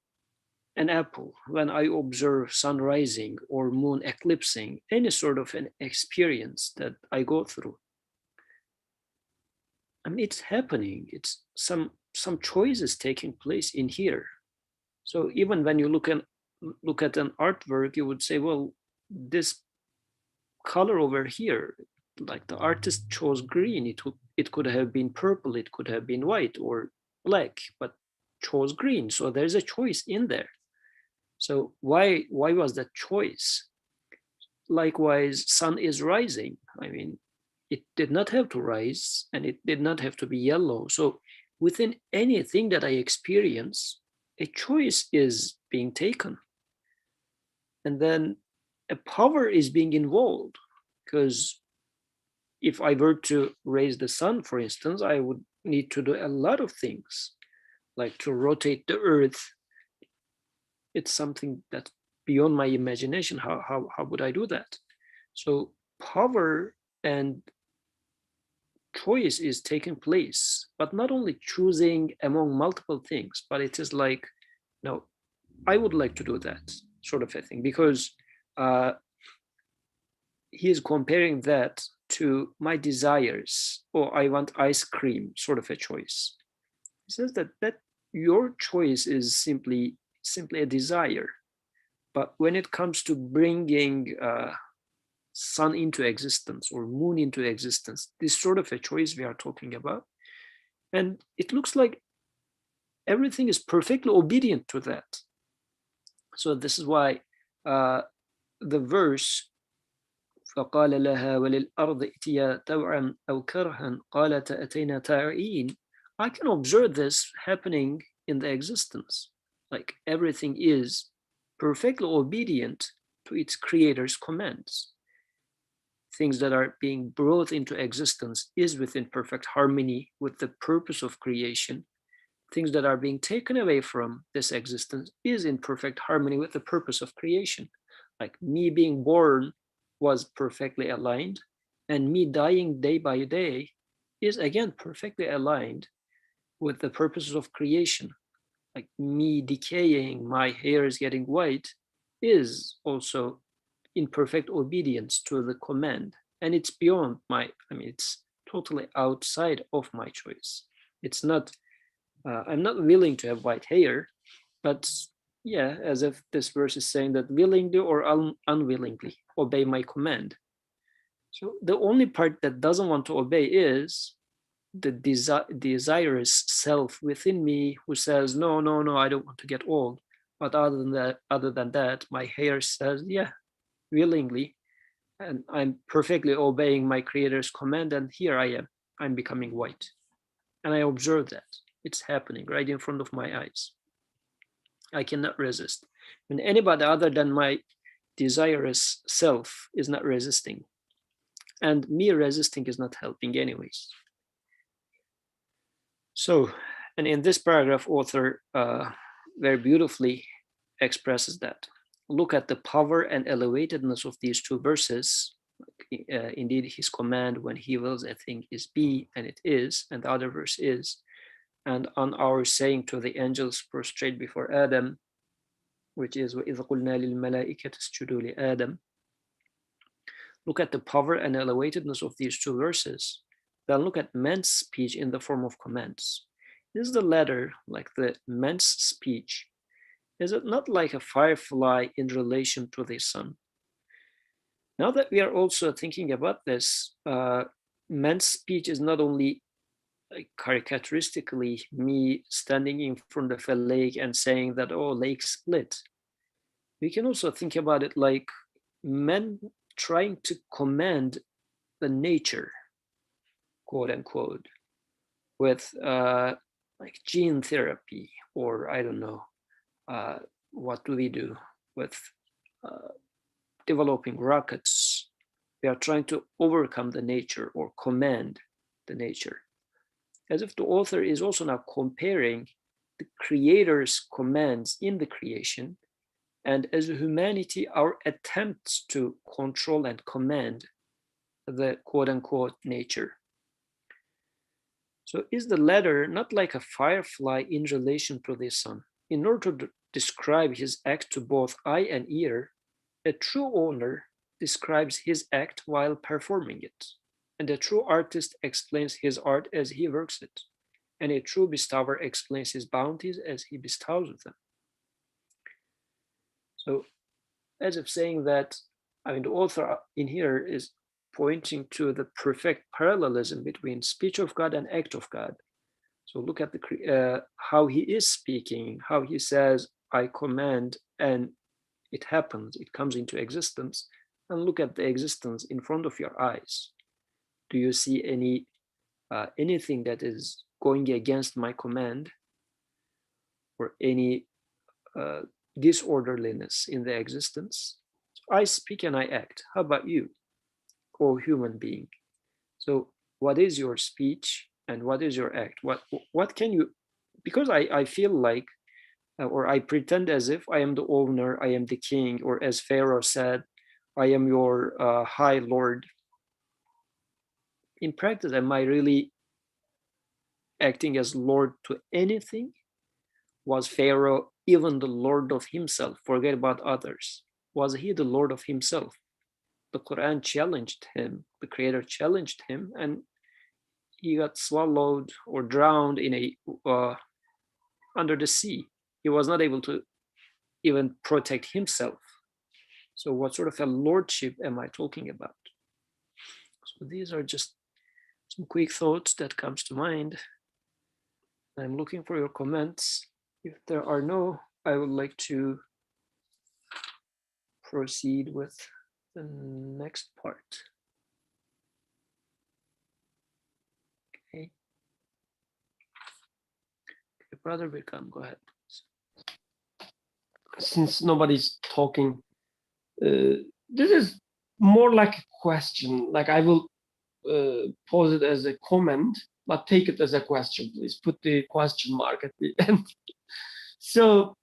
S1: apple, when I observe sun rising or moon eclipsing, any sort of an experience that I go through, I mean, it's happening. It's some choices taking place in here. So even when you look at an artwork, you would say, well, this color over here, like the artist chose green. It could have been purple, it could have been white or black, but chose green. So there's a choice in there. So why was that choice? Likewise, sun is rising. I mean, it did not have to rise, and it did not have to be yellow. So within anything that I experience, a choice is being taken. And then a power is being involved, because if I were to raise the sun, for instance, I would need to do a lot of things. like to rotate the earth, it's something that's beyond my imagination. How would I do that? So power and choice is taking place, but not only choosing among multiple things, but it is like, no, I would like to do that sort of a thing, because he is comparing that to my desires, or I want ice cream sort of a choice. He says that your choice is simply a desire, but when it comes to bringing sun into existence or moon into existence, this sort of a choice we are talking about, and it looks like everything is perfectly obedient to that. So this is why the verse فقال لها وللأرض ائتيا طوعا أو كرها قالتا أتينا طائعين. I can observe this happening in the existence. Like everything is perfectly obedient to its creator's commands. Things that are being brought into existence is within perfect harmony with the purpose of creation. Things that are being taken away from this existence is in perfect harmony with the purpose of creation. Like me being born was perfectly aligned, and me dying day by day is again perfectly aligned with the purposes of creation. Like me decaying, my hair is getting white, is also in perfect obedience to the command. And it's beyond my, it's totally outside of my choice. It's not, I'm not willing to have white hair, but yeah, as if this verse is saying that willingly or unwillingly obey my command. So the only part that doesn't want to obey is the desirous self within me who says, no, no, no, I don't want to get old. But other than that, my hair says, yeah, willingly, and I'm perfectly obeying my creator's command, and here I am, I'm becoming white. And I observe that it's happening right in front of my eyes. I cannot resist. When anybody other than my desirous self is not resisting, and me resisting is not helping anyways. So, and in this paragraph, author very beautifully expresses that. Look at the power and elevatedness of these two verses. Indeed, his command when he wills a thing is be, and it is, and the other verse is. And on our saying to the angels prostrate before Adam, which is وَإِذْ قُلْنَا لِلْمَلَائِكَةِ اسْجُدُوا لِآدَمَ. Look at the power and elevatedness of these two verses. Then look at man's speech in the form of commands. Is the latter, like the man's speech, is it not like a firefly in relation to the sun? Now that we are also thinking about this, man's speech is not only like caricaturistically me standing in front of a lake and saying that, oh, lake split. We can also think about it like men trying to command the nature, quote unquote, with like gene therapy, or I don't know, what do we do with developing rockets? We are trying to overcome the nature or command the nature. As if the author is also now comparing the creator's commands in the creation and as a humanity, our attempts to control and command the quote unquote nature. So is the latter not like a firefly in relation to the sun? In order to describe his act to both eye and ear, a true owner describes his act while performing it, and a true artist explains his art as he works it, and a true bestower explains his bounties as he bestows them. So, as if saying that, the author in here is pointing to the perfect parallelism between speech of God and act of God. So look at the how he is speaking, how he says, I command, and it happens, it comes into existence, and look at the existence in front of your eyes. Do you see anything that is going against my command, or any disorderliness in the existence? So I speak and I act. How about you, O human being? So what is your speech and what is your act? What can you because I feel like, or I pretend as if I am the owner, I am the king, or as Pharaoh said, I am your high lord. In practice, am I really acting as lord to anything? Was Pharaoh even the lord of himself? Forget about others. Was he the lord of himself? The Quran challenged him, the Creator challenged him, and he got swallowed or drowned in a under the sea. He was not able to even protect himself. So what sort of a lordship am I talking about? So these are just some quick thoughts that comes to mind. I'm looking for your comments. If there are no, I would like to proceed with the next part. Okay. Brother Birkan, go ahead.
S2: Since nobody's talking, this is more like a question. Like I will pose it as a comment, but take it as a question, please. Put the question mark at the end. So,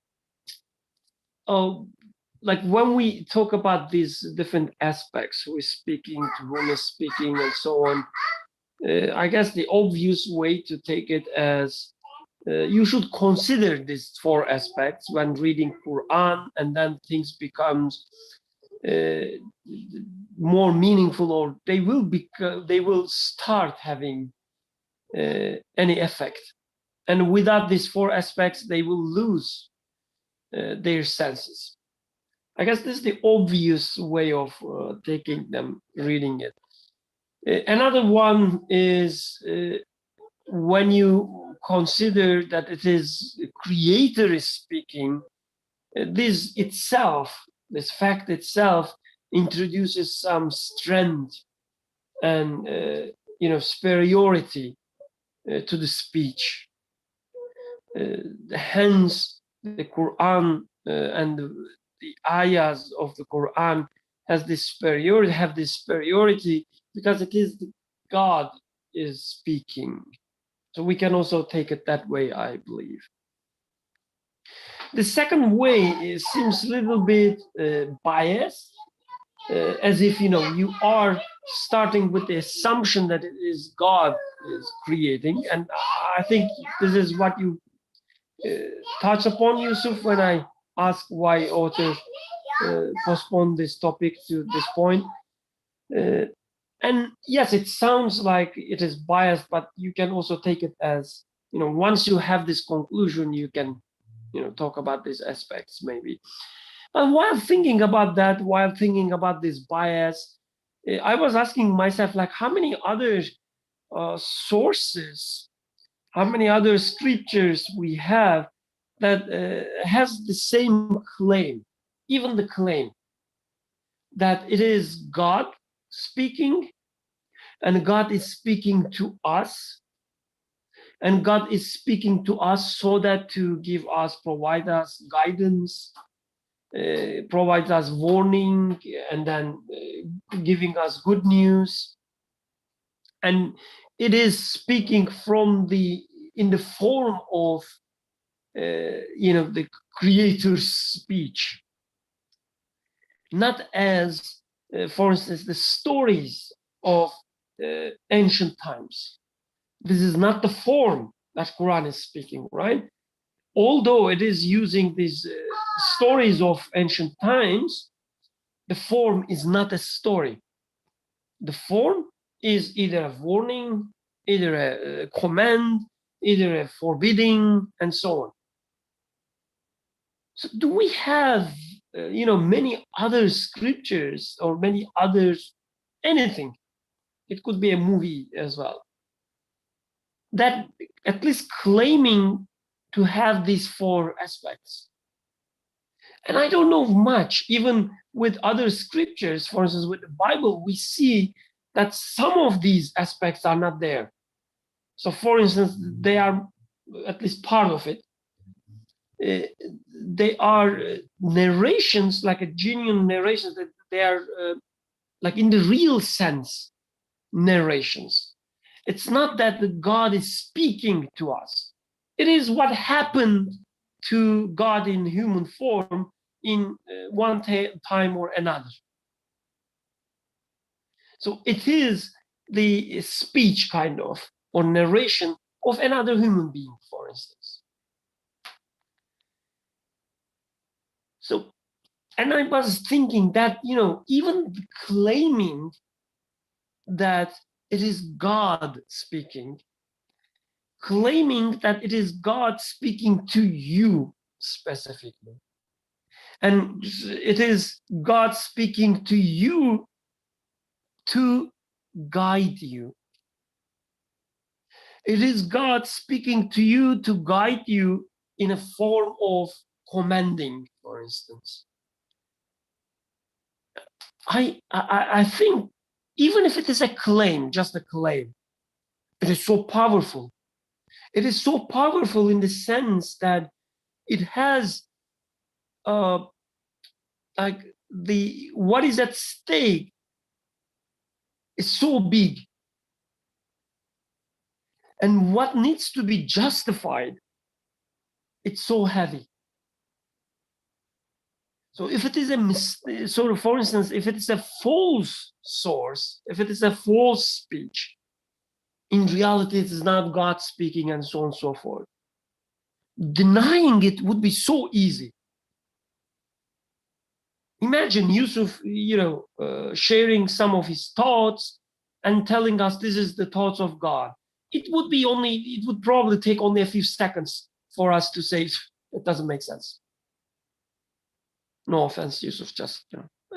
S2: like when we talk about these different aspects, who is speaking, to whom is speaking, and so on, I guess the obvious way to take it as you should consider these four aspects when reading Quran, and then things becomes more meaningful, or they will start having any effect. And without these four aspects, they will lose their senses. I guess this is the obvious way of taking them, reading it. Another one is when you consider that it is the Creator is speaking, this itself, this fact itself, introduces some strength and superiority to the speech. Hence, the Quran and the ayahs of the Quran have this superiority because it is God is speaking. So we can also take it that way, I believe. The second way seems a little bit biased, as if you are starting with the assumption that it is God is creating, and I think this is what you touch upon, Yusuf, when I ask why authors postpone this topic to this point. And yes, it sounds like it is biased, but you can also take it as, once you have this conclusion, you can, talk about these aspects maybe. But while thinking about that, while thinking about this bias, I was asking myself, like, how many other sources, how many other scriptures we have that has the same claim, even the claim that it is God speaking, and God is speaking to us, and God is speaking to us so that to give us, provide us guidance, provide us warning, and then giving us good news. And it is speaking in the form of the Creator's speech, not as, for instance, the stories of ancient times. This is not the form that Quran is speaking, right? Although it is using these stories of ancient times, the form is not a story. The form is either a warning, either a command, either a forbidding, and so on. So do we have, many other scriptures or many others, anything? It could be a movie as well, that at least claiming to have these four aspects. And I don't know much, even with other scriptures, for instance, with the Bible, we see that some of these aspects are not there. So for instance, they are at least part of it. They are narrations, like a genuine narration, that they are like in the real sense, narrations. It's not that the God is speaking to us. It is what happened to God in human form in one time or another. So it is the speech kind of, or narration of another human being, for instance. So, and I was thinking that, even claiming that it is God speaking, claiming that it is God speaking to you specifically, and it is God speaking to you to guide you. It is God speaking to you to guide you in a form of commanding, for instance. I think even if it is a claim, just a claim, it is so powerful. It is so powerful in the sense that it has like what is at stake is so big, and what needs to be justified, it's so heavy. So if it is a sort of, for instance, if it is a false source, if it is a false speech, in reality it is not God speaking, and so on and so forth. Denying it would be so easy. Imagine Yusuf, sharing some of his thoughts and telling us this is the thoughts of God. It would probably take only a few seconds for us to say it doesn't make sense. No offense, Yusuf, just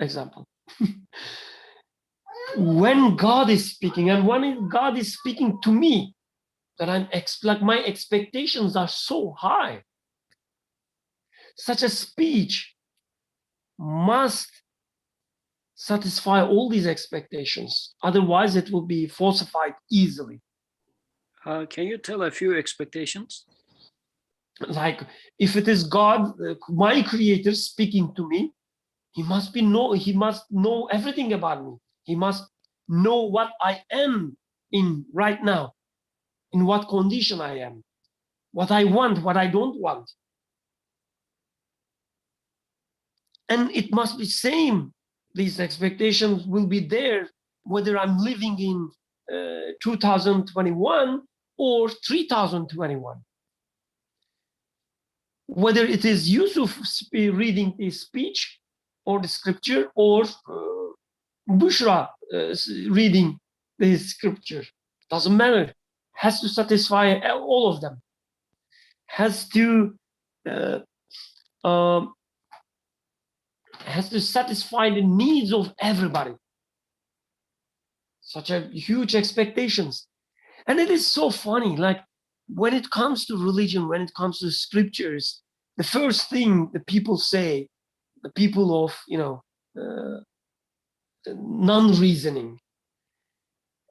S2: example. When God is speaking, and when God is speaking to me, that like my expectations are so high. Such a speech must satisfy all these expectations. Otherwise, it will be falsified easily.
S1: Can you tell a few expectations?
S2: Like, if it is God, my creator, speaking to me, he must know everything about me. He must know what I am in right now, in what condition I am, what I want, what I don't want. And it must be same. These expectations will be there whether I'm living in 2021 or 3021. Whether it is Yusuf reading the speech or the scripture, or Bushra reading the scripture, doesn't matter. Has to satisfy all of them. Has to satisfy the needs of everybody. Such a huge expectations. And it is so funny, like when it comes to religion, when it comes to scriptures, the first thing the people say, the people of, non-reasoning,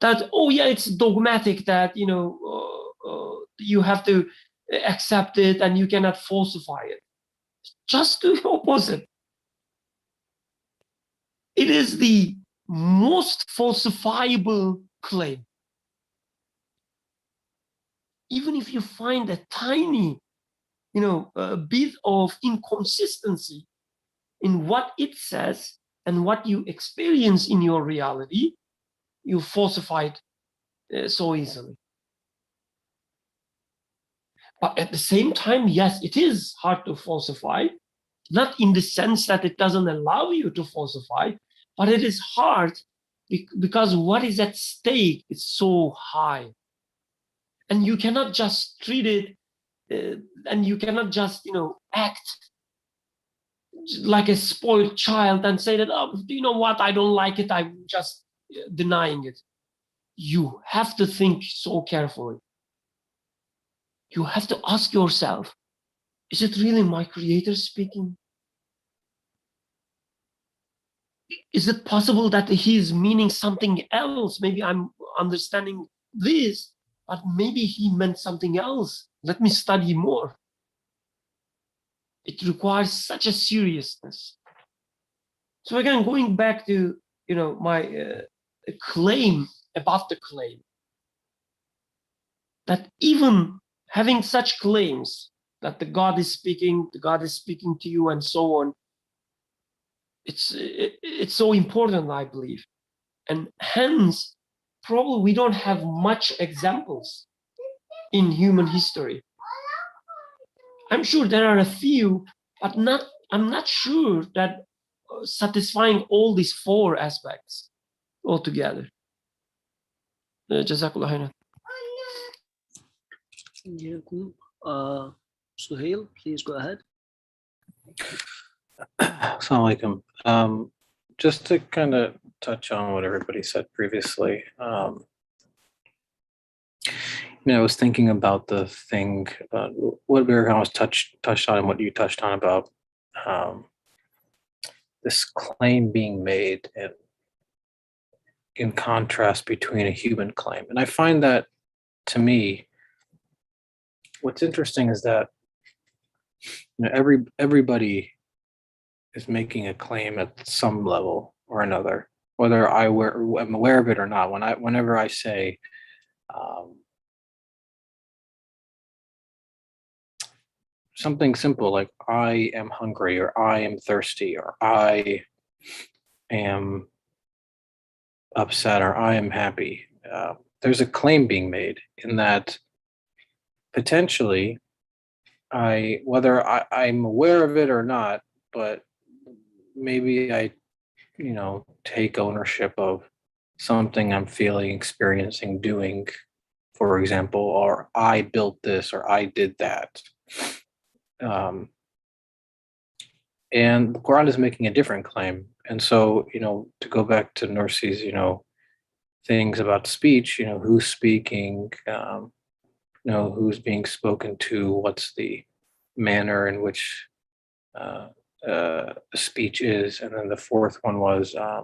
S2: that, oh yeah, it's dogmatic, that, you have to accept it and you cannot falsify it. Just the opposite. It is the most falsifiable claim. Even if you find a tiny, bit of inconsistency in what it says and what you experience in your reality, you falsify it so easily. But at the same time, yes, it is hard to falsify, not in the sense that it doesn't allow you to falsify, but it is hard because what is at stake is so high. And you cannot just treat it, and you cannot just, act like a spoiled child and say that, oh, you know what, I don't like it, I'm just denying it. You have to think so carefully. You have to ask yourself, is it really my creator speaking? Is it possible that he is meaning something else? Maybe I'm understanding this, but maybe he meant something else. Let me study more. It requires such a seriousness. So again, going back to my claim about the claim, that even having such claims that the God is speaking to you, and so on, it's so important, I believe. And hence, probably we don't have much examples in human history. I'm sure there are a few, but I'm not sure that satisfying all these four aspects altogether. Jazakallah khairan.
S1: Suhail, please go ahead.
S6: Assalamu alaikum. Just to kind of touch on what everybody said previously, I was thinking about the thing, what Birkan was touched on and what you touched on about this claim being made, and in contrast between a human claim. And I find that, to me, what's interesting is that everybody is making a claim at some level or another, whether I'm aware of it or not. Whenever I say something simple like I am hungry, or I am thirsty, or I am upset, or I am happy, there's a claim being made in that potentially whether I'm aware of it or not, but maybe I take ownership of something I'm feeling, experiencing, doing, for example, or I built this, or I did that. And the Quran is making a different claim. And so, to go back to Nursi's, things about speech, who's speaking, who's being spoken to, what's the manner in which speech is. And then the fourth one was to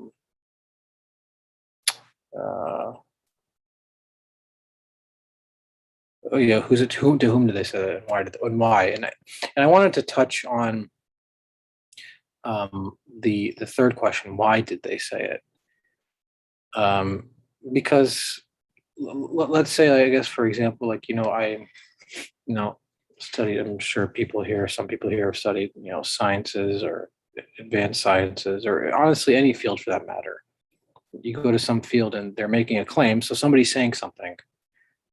S6: whom did they say that, and why? And I wanted to touch on the third question, why did they say it? Because let's say, I guess, for example, I studied, I'm sure some people here have studied, sciences or advanced sciences, or honestly any field for that matter. You go to some field and they're making a claim, so somebody's saying something,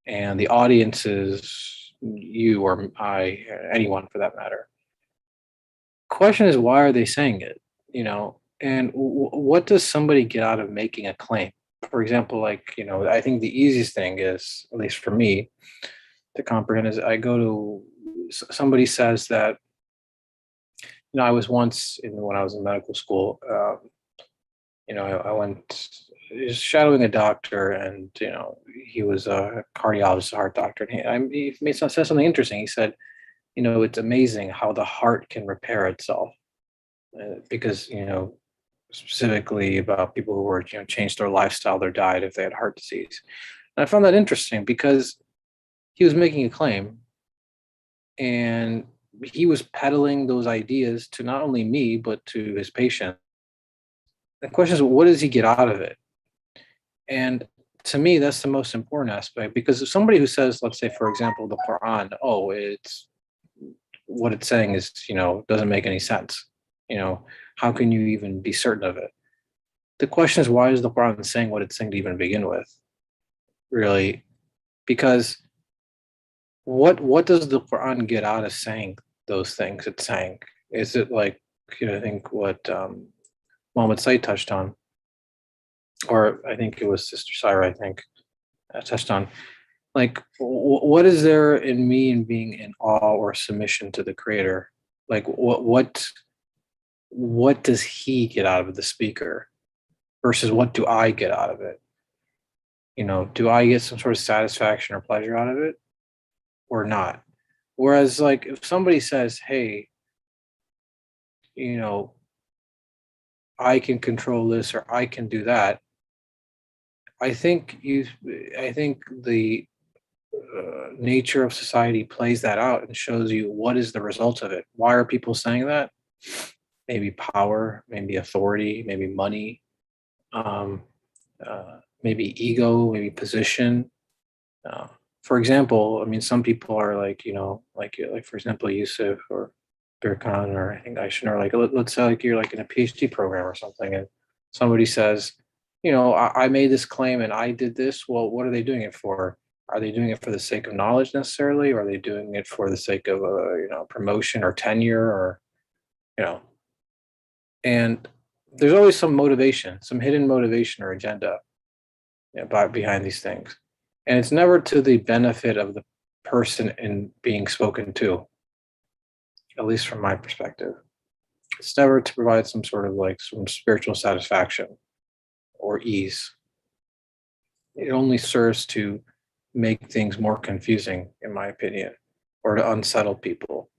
S6: and the audience is you or I, anyone for that matter. Question is, why are they saying it? And what does somebody get out of making a claim? For example, I think the easiest thing is, at least for me, to comprehend is somebody says that, I was once when I was in medical school, I went shadowing a doctor, and he was a cardiologist, a heart doctor, and he said something interesting. He said, it's amazing how the heart can repair itself, because specifically about people who were changed their lifestyle, their diet, if they had heart disease. And I found that interesting because he was making a claim, and he was peddling those ideas to not only me but to his patient. The question is, what does he get out of it? And to me, that's the most important aspect, because if somebody who says, let's say, for example, the Quran, it's what it's saying is, doesn't make any sense. How can you even be certain of it? The question is, why is the Quran saying what it's saying to even begin with? Really? Because what does the Quran get out of saying those things it's saying? Is it like, I think what Muhammad Said touched on, or I think it was Sister Syra, touched on, what is there in me in being in awe or submission to the Creator? Like what does he get out of the speaker versus what do I get out of it? Do I get some sort of satisfaction or pleasure out of it or not? Whereas if somebody says, hey, I can control this or I can do that, I think the nature of society plays that out and shows you what is the result of it. Why are people saying that? Maybe power, maybe authority, maybe money, maybe ego, maybe position, for example, I mean, some people are like, like for example, Yusuf or Birkan, or I think Aishan, or like, let's say like you're like in a PhD program or something, and somebody says, I made this claim and I did this. Well, what are they doing it for? Are they doing it for the sake of knowledge necessarily? Or are they doing it for the sake of, promotion or tenure, or, and there's always some motivation, some hidden motivation or agenda behind these things. And it's never to the benefit of the person in being spoken to, at least from my perspective. It's never to provide some sort of like some spiritual satisfaction or ease. It only serves to make things more confusing, in my opinion, or to unsettle people,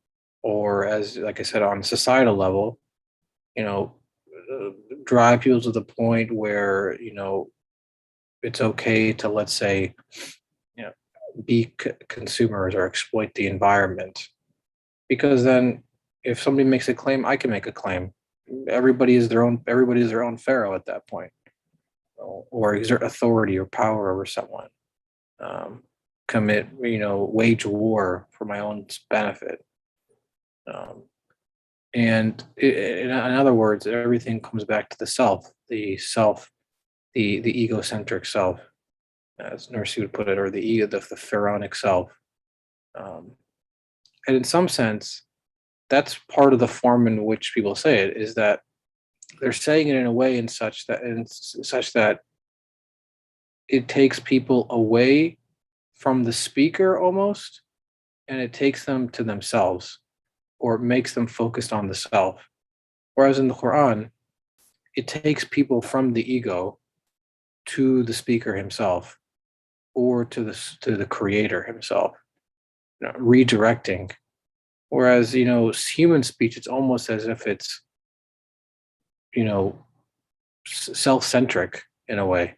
S6: or as, like I said, on a societal level, drive people to the point where, it's okay to, let's say, be consumers or exploit the environment, because then if somebody makes a claim, I can make a claim. Everybody is their own pharaoh at that point, or exert authority or power over someone, wage war for my own benefit. And in other words, everything comes back to the self, the egocentric self, as Nursi would put it, or the ego, the pharaonic self. And in some sense, that's part of the form in which people say it, is that they're saying it in a way in such that it takes people away from the speaker almost, and it takes them to themselves, or it makes them focused on the self. Whereas in the Quran, it takes people from the ego to the speaker himself, or to the creator himself, redirecting. Whereas, human speech, it's almost as if it's, self-centric in a way.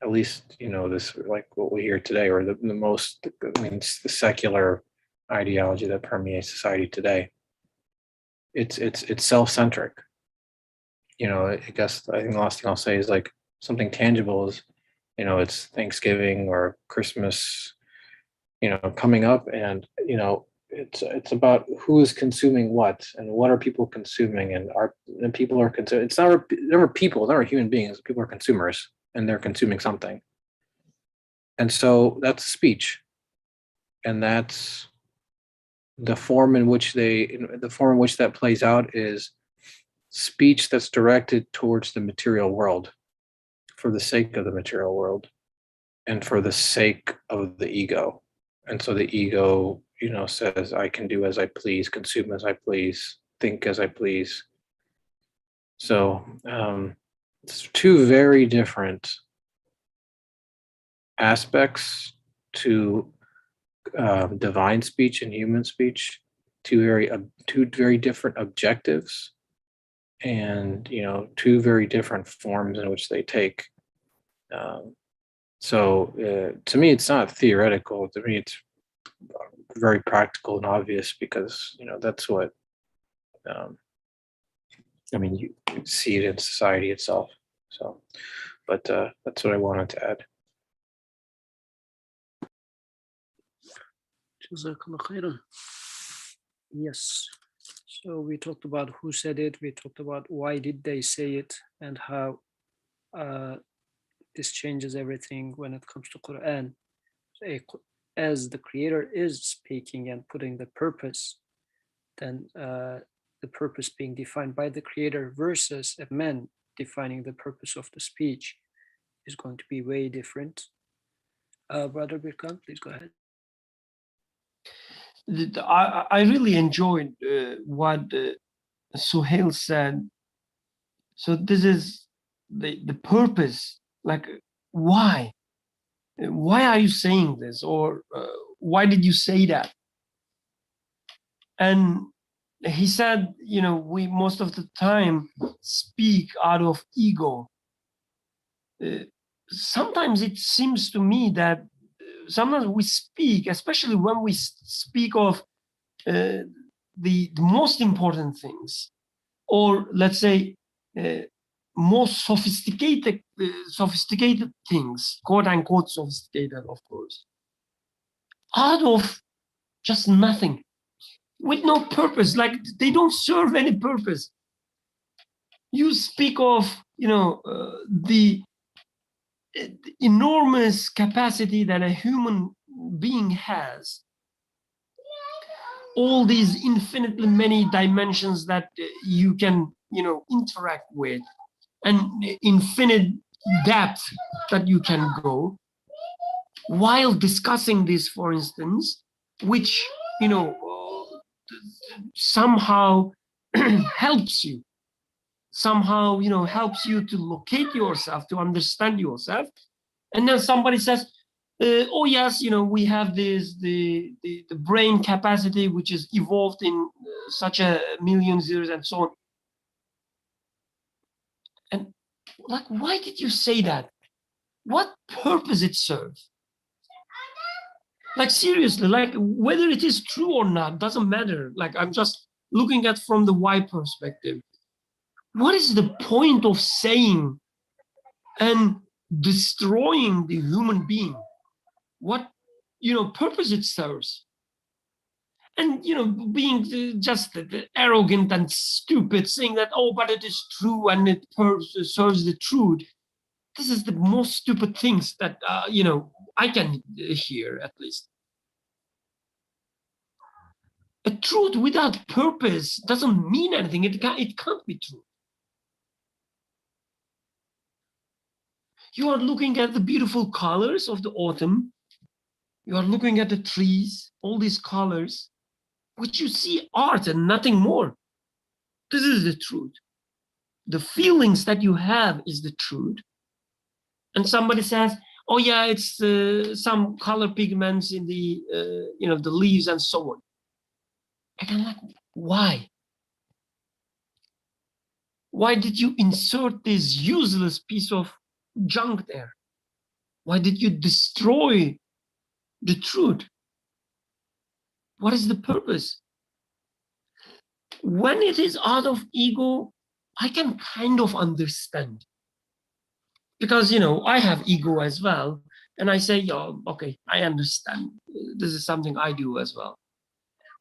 S6: At least, this, like what we hear today, or the most, it's the secular ideology that permeates society today. It's self-centric. I guess I think the last thing I'll say is like something tangible is, it's Thanksgiving or Christmas, coming up, and it's about who is consuming what, and what are people consuming, and people are consuming. It's never people, never human beings. People are consumers, and they're consuming something. And so that's speech, and that's the form in which that plays out is speech that's directed towards the material world, for the sake of the material world, and for the sake of the ego. And so the ego, says, I can do as I please, consume as I please, think as I please. So it's two very different aspects to divine speech and human speech, two very different objectives, and two very different forms in which they take. So to me, it's not theoretical. To me, it's very practical and obvious, because that's what you see it in society itself. So, but that's what I wanted to add.
S1: Jazakallah khairan. Yes. So we talked about who said it. We talked about why did they say it, and how this changes everything when it comes to Quran. As the creator is speaking and putting the purpose, then the purpose being defined by the creator versus a man defining the purpose of the speech is going to be way different. Brother Birkan, please go ahead.
S2: I really enjoyed what Suhail said. So this is the purpose, like why are you saying this, or why did you say that? And he said, we most of the time speak out of ego. Sometimes it seems to me that sometimes we speak, especially when we speak of the most important things, or let's say most sophisticated things, quote unquote sophisticated, of course. out of just nothing, with no purpose, like they don't serve any purpose. You speak of, the enormous capacity that a human being has, all these infinitely many dimensions that you can, interact with, and infinite depth that you can go. While discussing this, for instance, which, somehow helps you, helps you to locate yourself, to understand yourself. And then somebody says, oh yes, we have the brain capacity which is evolved in such a millions years and so on. And like, why did you say that? What purpose it serves? Like, seriously, like, whether it is true or not doesn't matter. Like, I'm just looking at from the why perspective. What is the point of saying and destroying the human being? What, purpose it serves? And, being just arrogant and stupid, saying that, oh, but it is true and it serves the truth. This is the most stupid things that, I can hear, at least. A truth without purpose doesn't mean anything. It can't be true. You are looking at the beautiful colors of the autumn. You are looking at the trees, all these colors, which you see art and nothing more. This is the truth. The feelings that you have is the truth. And somebody says, oh yeah, it's some color pigments in the, the leaves and so on. And I'm like, why? Why did you insert this useless piece of junk there? Why did you destroy the truth? What is the purpose? When it is out of ego, I can kind of understand. Because, I have ego as well. And I say, yeah, okay, I understand. This is something I do as well.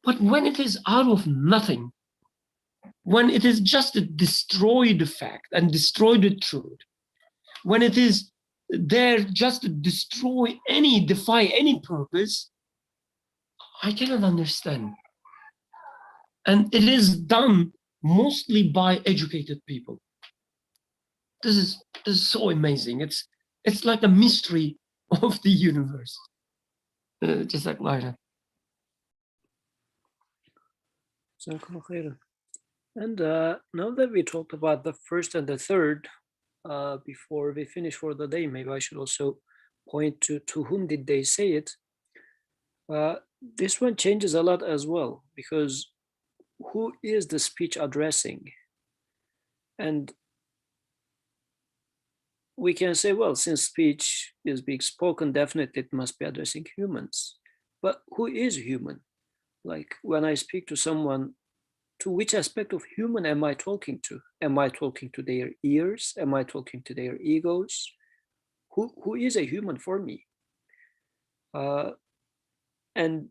S2: But when it is out of nothing, when it is just to destroy the fact and destroy the truth, when it is there just to destroy defy any purpose, I cannot understand. And it is done mostly by educated people. This is so amazing. It's like a mystery of the universe. Just like Lyra.
S1: And now that we talked about the first and the third, before we finish for the day, maybe I should also point to whom did they say it. This one changes a lot as well, because who is the speech addressing? And we can say, well, since speech is being spoken, definitely it must be addressing humans. But who is human? Like, when I speak to someone, to which aspect of human am I talking to? Am I talking to their ears? Am I talking to their egos? Who is a human for me? And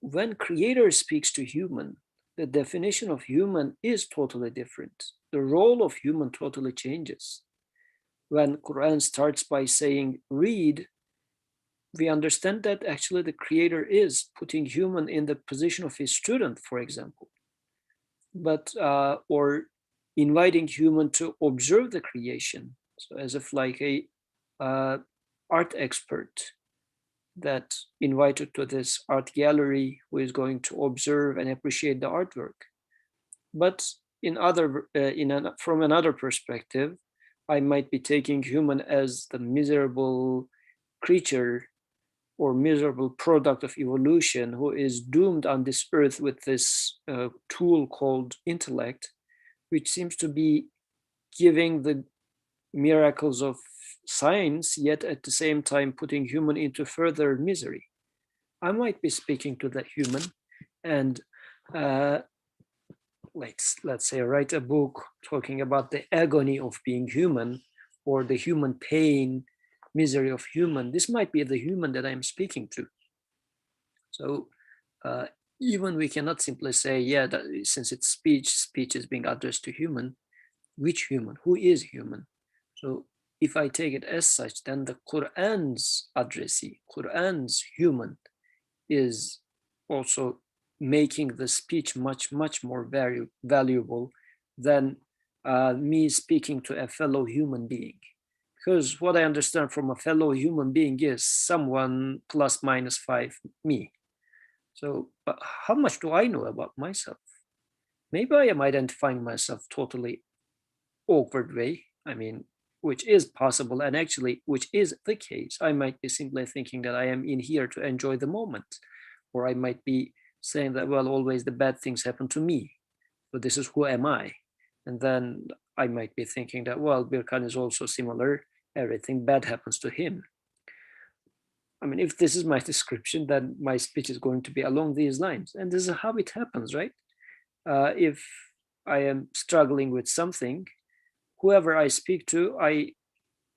S1: when Creator speaks to human, the definition of human is totally different. The role of human totally changes. When Quran starts by saying, read, we understand that actually the Creator is putting human in the position of his student, for example, but or inviting human to observe the creation. So as if like a art expert that invited to this art gallery who is going to observe and appreciate the artwork. But from another perspective, I might be taking human as the miserable creature or miserable product of evolution who is doomed on this earth with this tool called intellect, which seems to be giving the miracles of science, yet at the same time putting human into further misery. I might be speaking to that human and let's say write a book talking about the agony of being human or the human pain, misery of human. This might be the human that I'm speaking to. So even we cannot simply say, yeah, that since it's speech, speech is being addressed to human. Which human? Who is human? So if I take it as such, then the Quran's addressee, Quran's human, is also making the speech much, much more valuable than me speaking to a fellow human being. Because what I understand from a fellow human being is someone plus minus 5 me. So but how much do I know about myself? Maybe I am identifying myself totally awkward way. I mean, which is possible, and actually, which is the case. I might be simply thinking that I am in here to enjoy the moment, or I might be saying that, well, always the bad things happen to me, but this is who am I? And then I might be thinking that, well, Birkan is also similar. Everything bad happens to him. I mean, if this is my description, then my speech is going to be along these lines. And this is how it happens, right? If I am struggling with something, whoever I speak to, I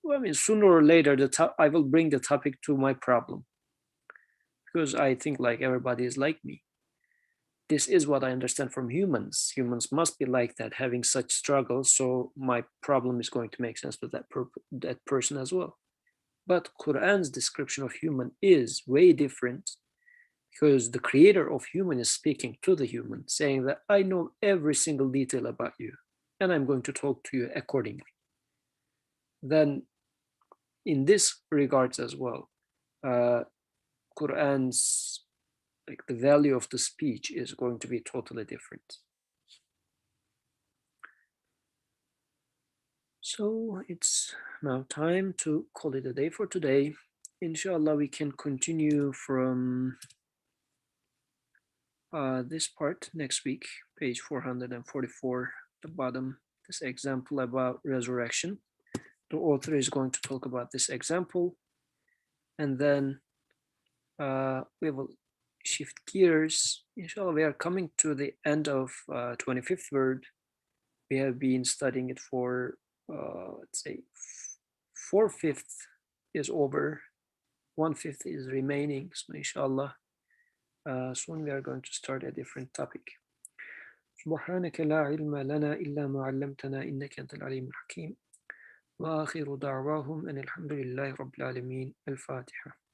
S1: mean, sooner or later, I will bring the topic to my problem, because I think like everybody is like me. This is what I understand from humans. Humans must be like that, having such struggles. So my problem is going to make sense to that person as well. But Quran's description of human is way different, because the creator of human is speaking to the human, saying that I know every single detail about you, and I'm going to talk to you accordingly. Then in this regards as well, Quran's, like, the value of the speech is going to be totally different. So it's now time to call it a day for today. Inshallah, we can continue from this part next week, page 444, the bottom, this example about resurrection. The author is going to talk about this example, and then we will shift gears. Inshallah, we are coming to the end of 25th word. We have been studying it for, let's say, 4/5 is over, 1/5 is remaining. So inshallah, soon we are going to start a different topic. سبحانك لا علم لنا إلا ما علمتنا إنك أنت العليم الحكيم وآخر دعواهم أن الحمد لله رب العالمين. الفاتحة.